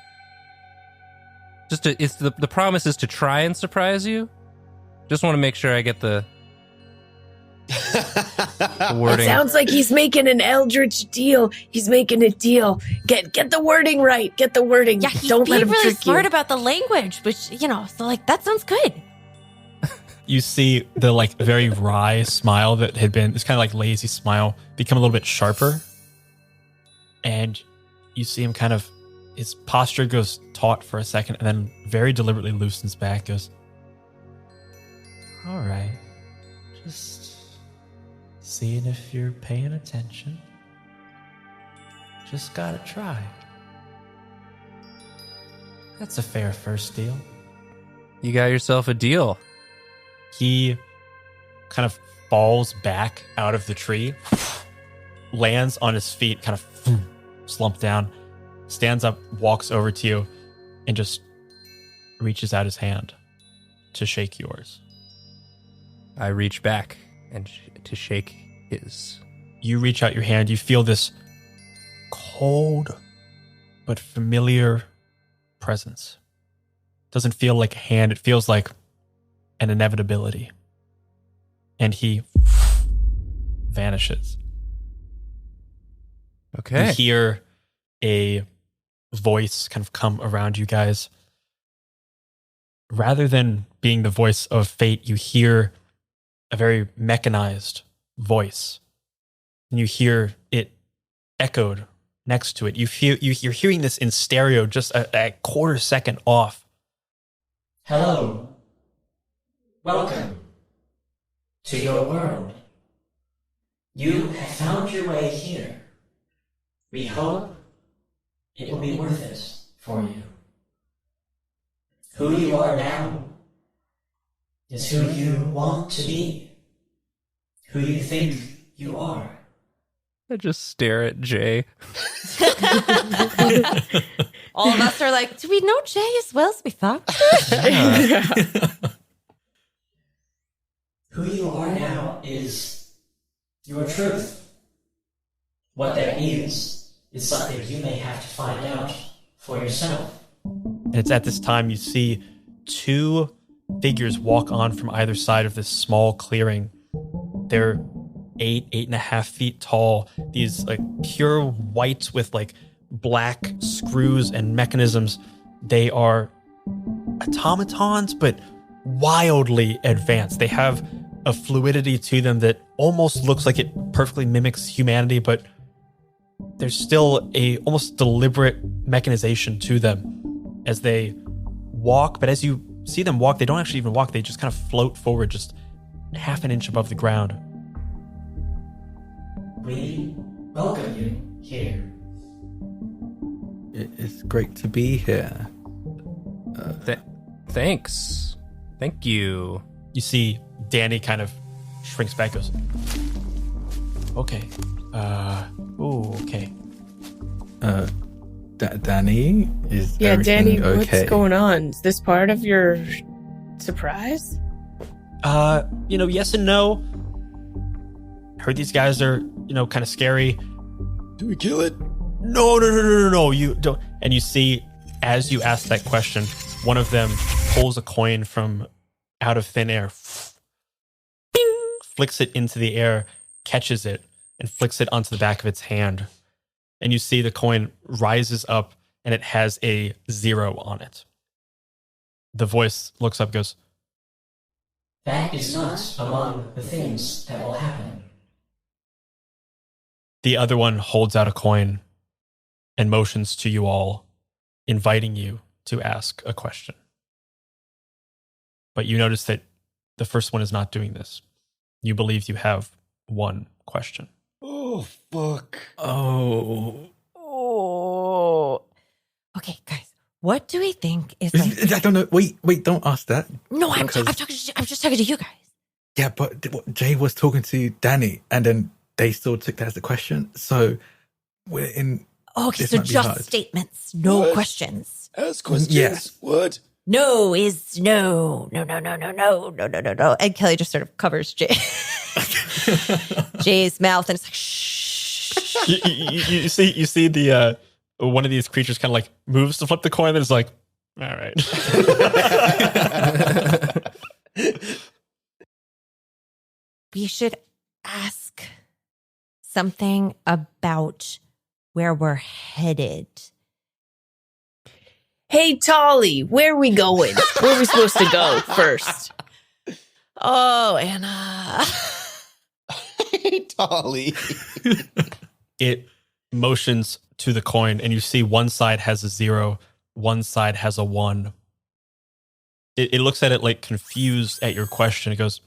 It's the promise is to try and surprise you. Just want to make sure I get the wording. It sounds like he's making an eldritch deal. He's making a deal. Get the wording right. Get the wording. Yeah, he's Don't let being him really trick smart you. about the language, which, so like, that sounds good. You see the like very wry smile that had been, this kind of like lazy smile, become a little bit sharper. And you see him kind of, his posture goes taut for a second and then very deliberately loosens back, goes, all right, just seeing if you're paying attention. Just gotta try. That's a fair first deal. You got yourself a deal. He kind of falls back out of the tree, lands on his feet, kind of slumped down, stands up, walks over to you, and just reaches out his hand to shake yours. I reach back and to shake his. You reach out your hand. You feel this cold but familiar presence. Doesn't feel like a hand. It feels like an inevitability. And he vanishes. Okay. You hear a voice kind of come around you guys. Rather than being the voice of fate, you hear a very mechanized voice. And you hear it echoed next to it. You're hearing this in stereo just a quarter second off. Hello. Welcome to your world. You have found your way here. We hope it will be worth it for you. Who you are now is who you want to be, who you think you are. I just stare at Jay. All of us are like, do we know Jay as well as we thought? Who you are now is your truth. What that is something you may have to find out for yourself. And it's at this time you see two figures walk on from either side of this small clearing. They're 8.5 feet tall. These like pure white with like black screws and mechanisms. They are automatons, but wildly advanced. They have a fluidity to them that almost looks like it perfectly mimics humanity, but there's still a almost deliberate mechanization to them as they walk. But as you see them walk, they don't actually even walk. They just kind of float forward just half an inch above the ground. We welcome you here. It's great to be here. Thanks. Thank you. You see Danny kind of shrinks back, goes, okay. Okay. Danny, is Yeah, Danny, everything okay? what's going on? Is this part of your surprise? Yes and no. Heard these guys are, kind of scary. Do we kill it? No, you don't. And you see, as you ask that question, one of them pulls a coin from out of thin air, bing, flicks it into the air, catches it, and flicks it onto the back of its hand. And you see the coin rises up, and it has a 0 on it. The voice looks up, goes, That is not among the things that will happen. the other one holds out a coin and motions to you all, inviting you to ask a question. But you notice that the first one is not doing this. You believe you have one question. Oh, fuck. Oh. Okay, guys, what do we think is like? I don't know. Wait, don't ask that. No, I'm Because- just talking to you guys. Yeah, but Jay was talking to Danny, and then they still took that as a question. So we're in. Okay, This so might be just hard. statements, no What? questions. Ask questions. Yeah. What? No is no. And Kelly just sort of covers Jay's mouth, and it's like shh. You see the one of these creatures kind of like moves to flip the coin, and it's like, all right. We should ask something about where we're headed. Hey, Tolly, where are we going? Where are we supposed to go first? Oh, Anna. Hey, Dolly. It motions to the coin, and you see one side has a 0, one side has a 1. It looks at it like confused at your question. It goes,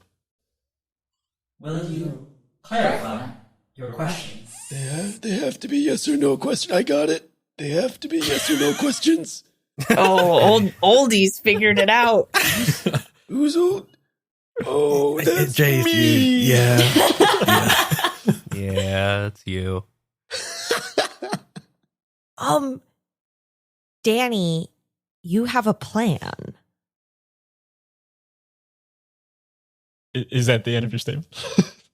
Will you clarify your questions? They have to be yes or no question. I got it. They have to be yes or no questions. Oh, oldies figured it out. Who's old? Oh, that's Jay's me. you. Yeah. Yeah, it's you. Danny, you have a plan. is that the end of your statement?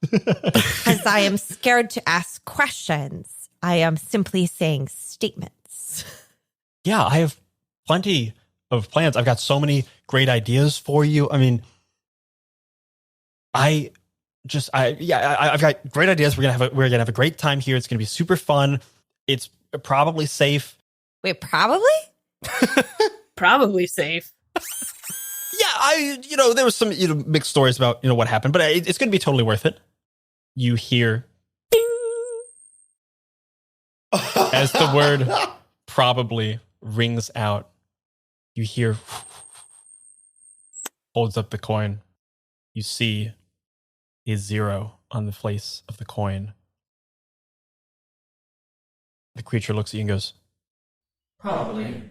Because I am scared to ask questions. I am simply saying statements. Yeah, I have plenty of plans. I've got so many great ideas for you. I mean, I've got great ideas. We're gonna have a great time here. It's gonna be super fun. It's probably safe. Wait, probably? Probably safe. Yeah, there was some mixed stories about what happened, but it's gonna be totally worth it. You hear as the word probably rings out. You hear holds up the coin. You see a 0 on the face of the coin. The creature looks at you and goes, Probably.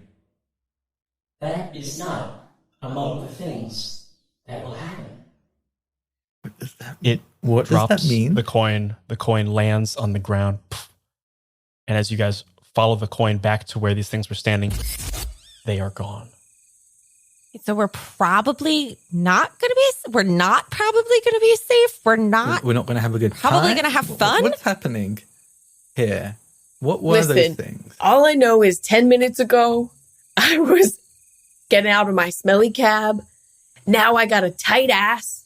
That is not among the things that will happen. What does that it What drops does that mean? the coin. The coin lands on the ground. And as you guys follow the coin back to where these things were standing, they are gone. So we're probably not going to be, we're not probably going to be safe. We're not We're not going to have a good time. probably going to have fun. What's happening here? What were Listen, those things? all I know is 10 minutes ago, I was getting out of my smelly cab. Now I got a tight ass.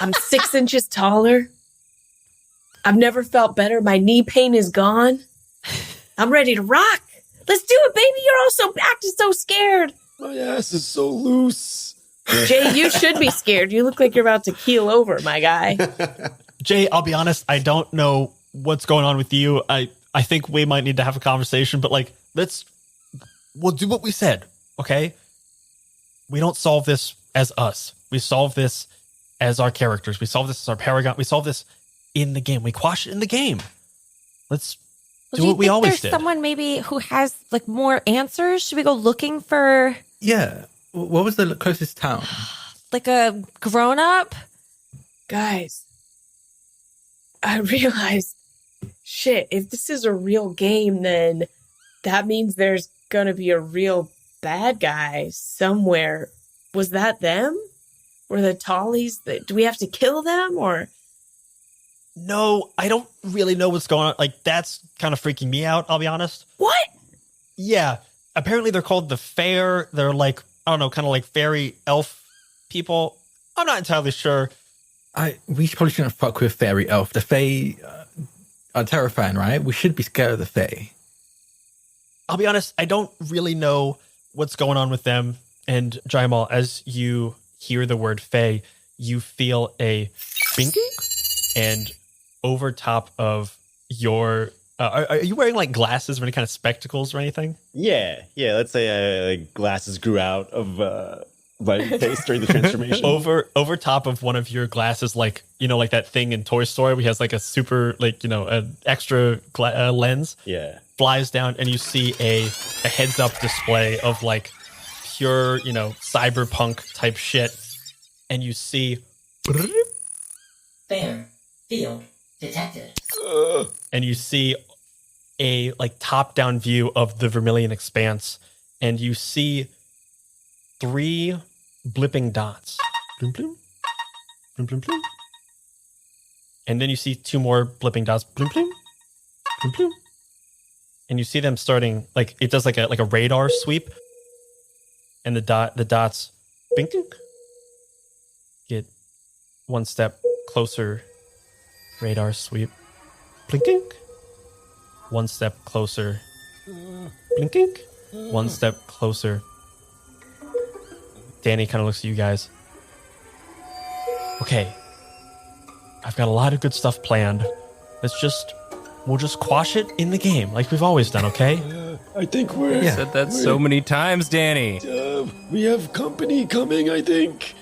I'm 6 inches taller. I've never felt better. My knee pain is gone. I'm ready to rock. Let's do it, baby. You're also acting so scared. My ass is so loose. Jay, you should be scared. You look like you're about to keel over, my guy. Jay, I'll be honest, I don't know what's going on with you. I think we might need to have a conversation, but like, we'll do what we said, okay? We don't solve this as us. We solve this as our characters. We solve this as our paragon. We solve this in the game. We quash it in the game. Let's do what we always did. There's someone maybe who has like more answers. Should we go looking for Yeah. What was the closest town? like a grown up? Guys, I realized, shit, if this is a real game, then that means there's gonna be a real bad guy somewhere. Was that them? Were the Tallies? Do we have to kill them or? No, I don't really know what's going on. Like, that's kind of freaking me out, I'll be honest. What? Yeah. Apparently they're called the Fair. They're like, I don't know, kind of like fairy elf people. I'm not entirely sure. We probably shouldn't fuck with fairy elf. The Fae are terrifying, right? We should be scared of the Fae. I'll be honest, I don't really know what's going on with them. And Jaimal, as you hear the word Fae, you feel a bink, and over top of your are you wearing like glasses or any kind of spectacles or anything? Yeah. Let's say glasses grew out of my face during the transformation. Over top of one of your glasses, like, you know, like that thing in Toy Story where he has like a super, like, you know, an extra lens. Yeah. Flies down and you see a heads up display of like pure, you know, cyberpunk type shit. And you see There. Field. Detected. and you see a like top down view of the Vermilion Expanse, and you see 3 blipping dots. Bloom, bloom. Bloom, bloom, bloom. And then you see 2 more blipping dots. Bloom, bloom. Bloom, bloom. And you see them starting, like, it does like a radar sweep. And the dots bink, get 1 step closer. Radar sweep. Blinking. 1 step closer. Blinking. 1 step closer. Danny kind of looks at you guys. Okay. I've got a lot of good stuff planned. We'll just quash it in the game like we've always done, okay? I think we're. You said that so many times, Danny. We have company coming, I think.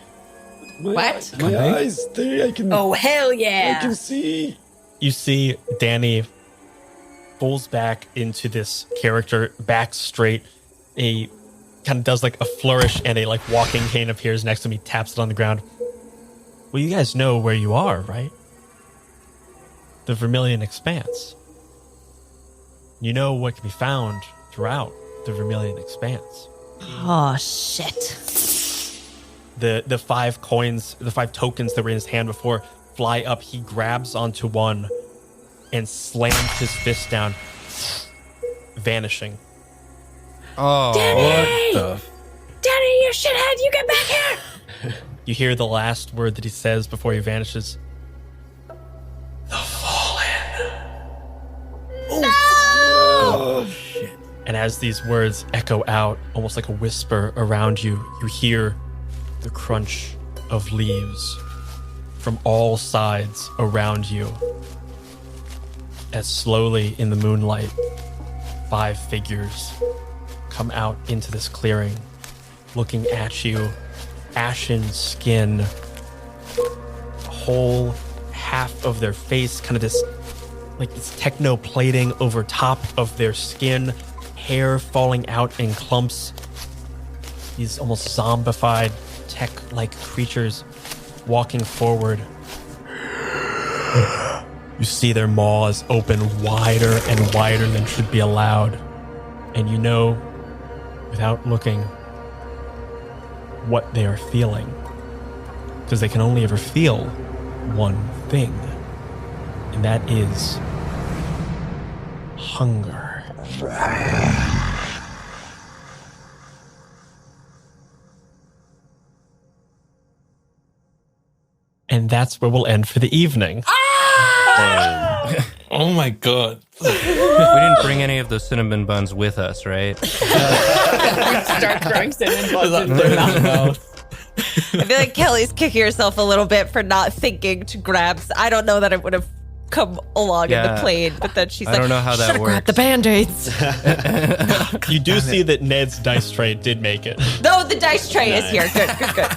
What? My eyes, I can. Oh, hell yeah. I can see. You see Danny pulls back into this character, back straight, a kind of does like a flourish, and a like walking cane appears next to me, taps it on the ground. Well, you guys know where you are, right? The Vermilion Expanse. You know what can be found throughout the Vermilion Expanse. Oh, shit. The 5 coins, the 5 tokens that were in his hand before fly up. He grabs onto one and slams his fist down, vanishing. Oh, Danny! What the Danny, you shithead, you get back here! You hear the last word that he says before he vanishes. And as these words echo out, almost like a whisper around you, you hear the crunch of leaves from all sides around you. As slowly in the moonlight, 5 figures come out into this clearing, looking at you, ashen skin, a whole half of their face, kind of this like this techno plating over top of their skin, hair falling out in clumps. These almost zombified tech-like creatures walking forward. You see their maws open wider and wider than should be allowed. And you know, without looking, what they are feeling. Because they can only ever feel one thing. And that is hunger. And that's where we'll end for the evening. Oh my God. We didn't bring any of those cinnamon buns with us, right? Start throwing cinnamon buns in their mouth. I feel like Kelly's kicking herself a little bit for not thinking to grab. I don't know that it would have come along in the plane, but then she's I like, don't know how that "Should've grabbed works." the Band-Aids." You do see that Ned's dice tray did make it. No, the dice tray is here. Good.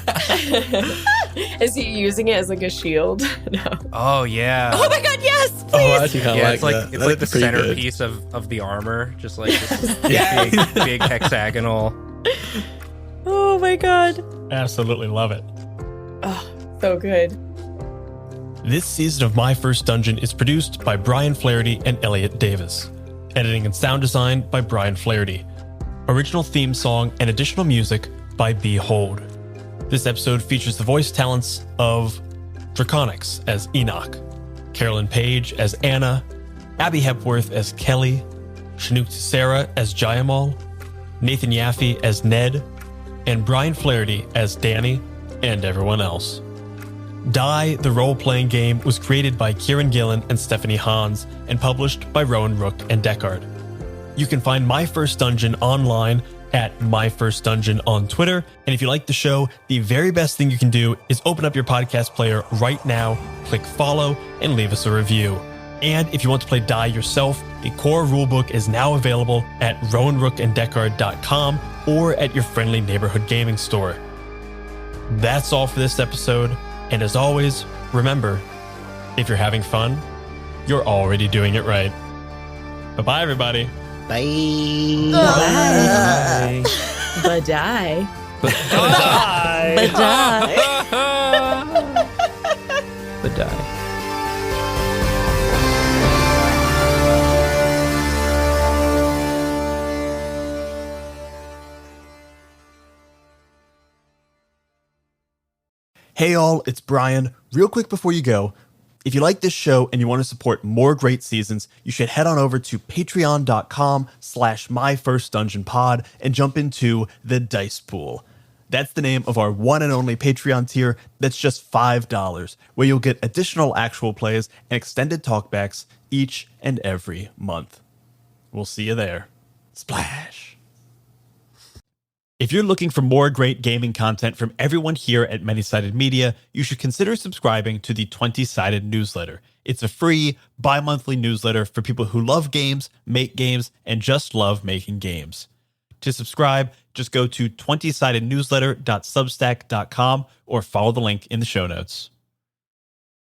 Is he using it as like a shield? No. Oh yeah. Oh my God, yes, please. Oh, I actually kind of Yeah, like it's like that. it's That like the looks pretty good. centerpiece of the armor, just like this big hexagonal. Oh my God. Absolutely love it. Oh, so good. This season of My First Dungeon is produced by Brian Flaherty and Elliot Davis. Editing and sound design by Brian Flaherty. Original theme song and additional music by Behold. This episode features the voice talents of Draconix as Enoch, Carolyn Page as Anna, Abby Hepworth as Kelly, Chinook Sarah as Jayamal, Nathan Yaffe as Ned, and Brian Flaherty as Danny and everyone else. Die, the role-playing game, was created by Kieran Gillen and Stephanie Hans and published by Rowan Rook and Deckard. You can find My First Dungeon online at My First Dungeon on Twitter. And if you like the show, the very best thing you can do is open up your podcast player right now, click follow, and leave us a review. And if you want to play Die yourself, the core rulebook is now available at rowanrookanddeckard.com or at your friendly neighborhood gaming store. That's all for this episode. And as always, remember, if you're having fun, you're already doing it right. Bye-bye, everybody. Bye. Bye. Badai. Badai. Hey all, it's Brian. Real quick before you go, if you like this show and you want to support more great seasons, you should head on over to patreon.com/myfirstdungeonpod and jump into the Dice Pool. That's the name of our one and only Patreon tier that's just $5, where you'll get additional actual plays and extended talkbacks each and every month. We'll see you there. Splash. If you're looking for more great gaming content from everyone here at Many-Sided Media, you should consider subscribing to the 20-Sided newsletter. It's a free, bi-monthly newsletter for people who love games, make games, and just love making games. To subscribe, just go to 20sidednewsletter.substack.com or follow the link in the show notes.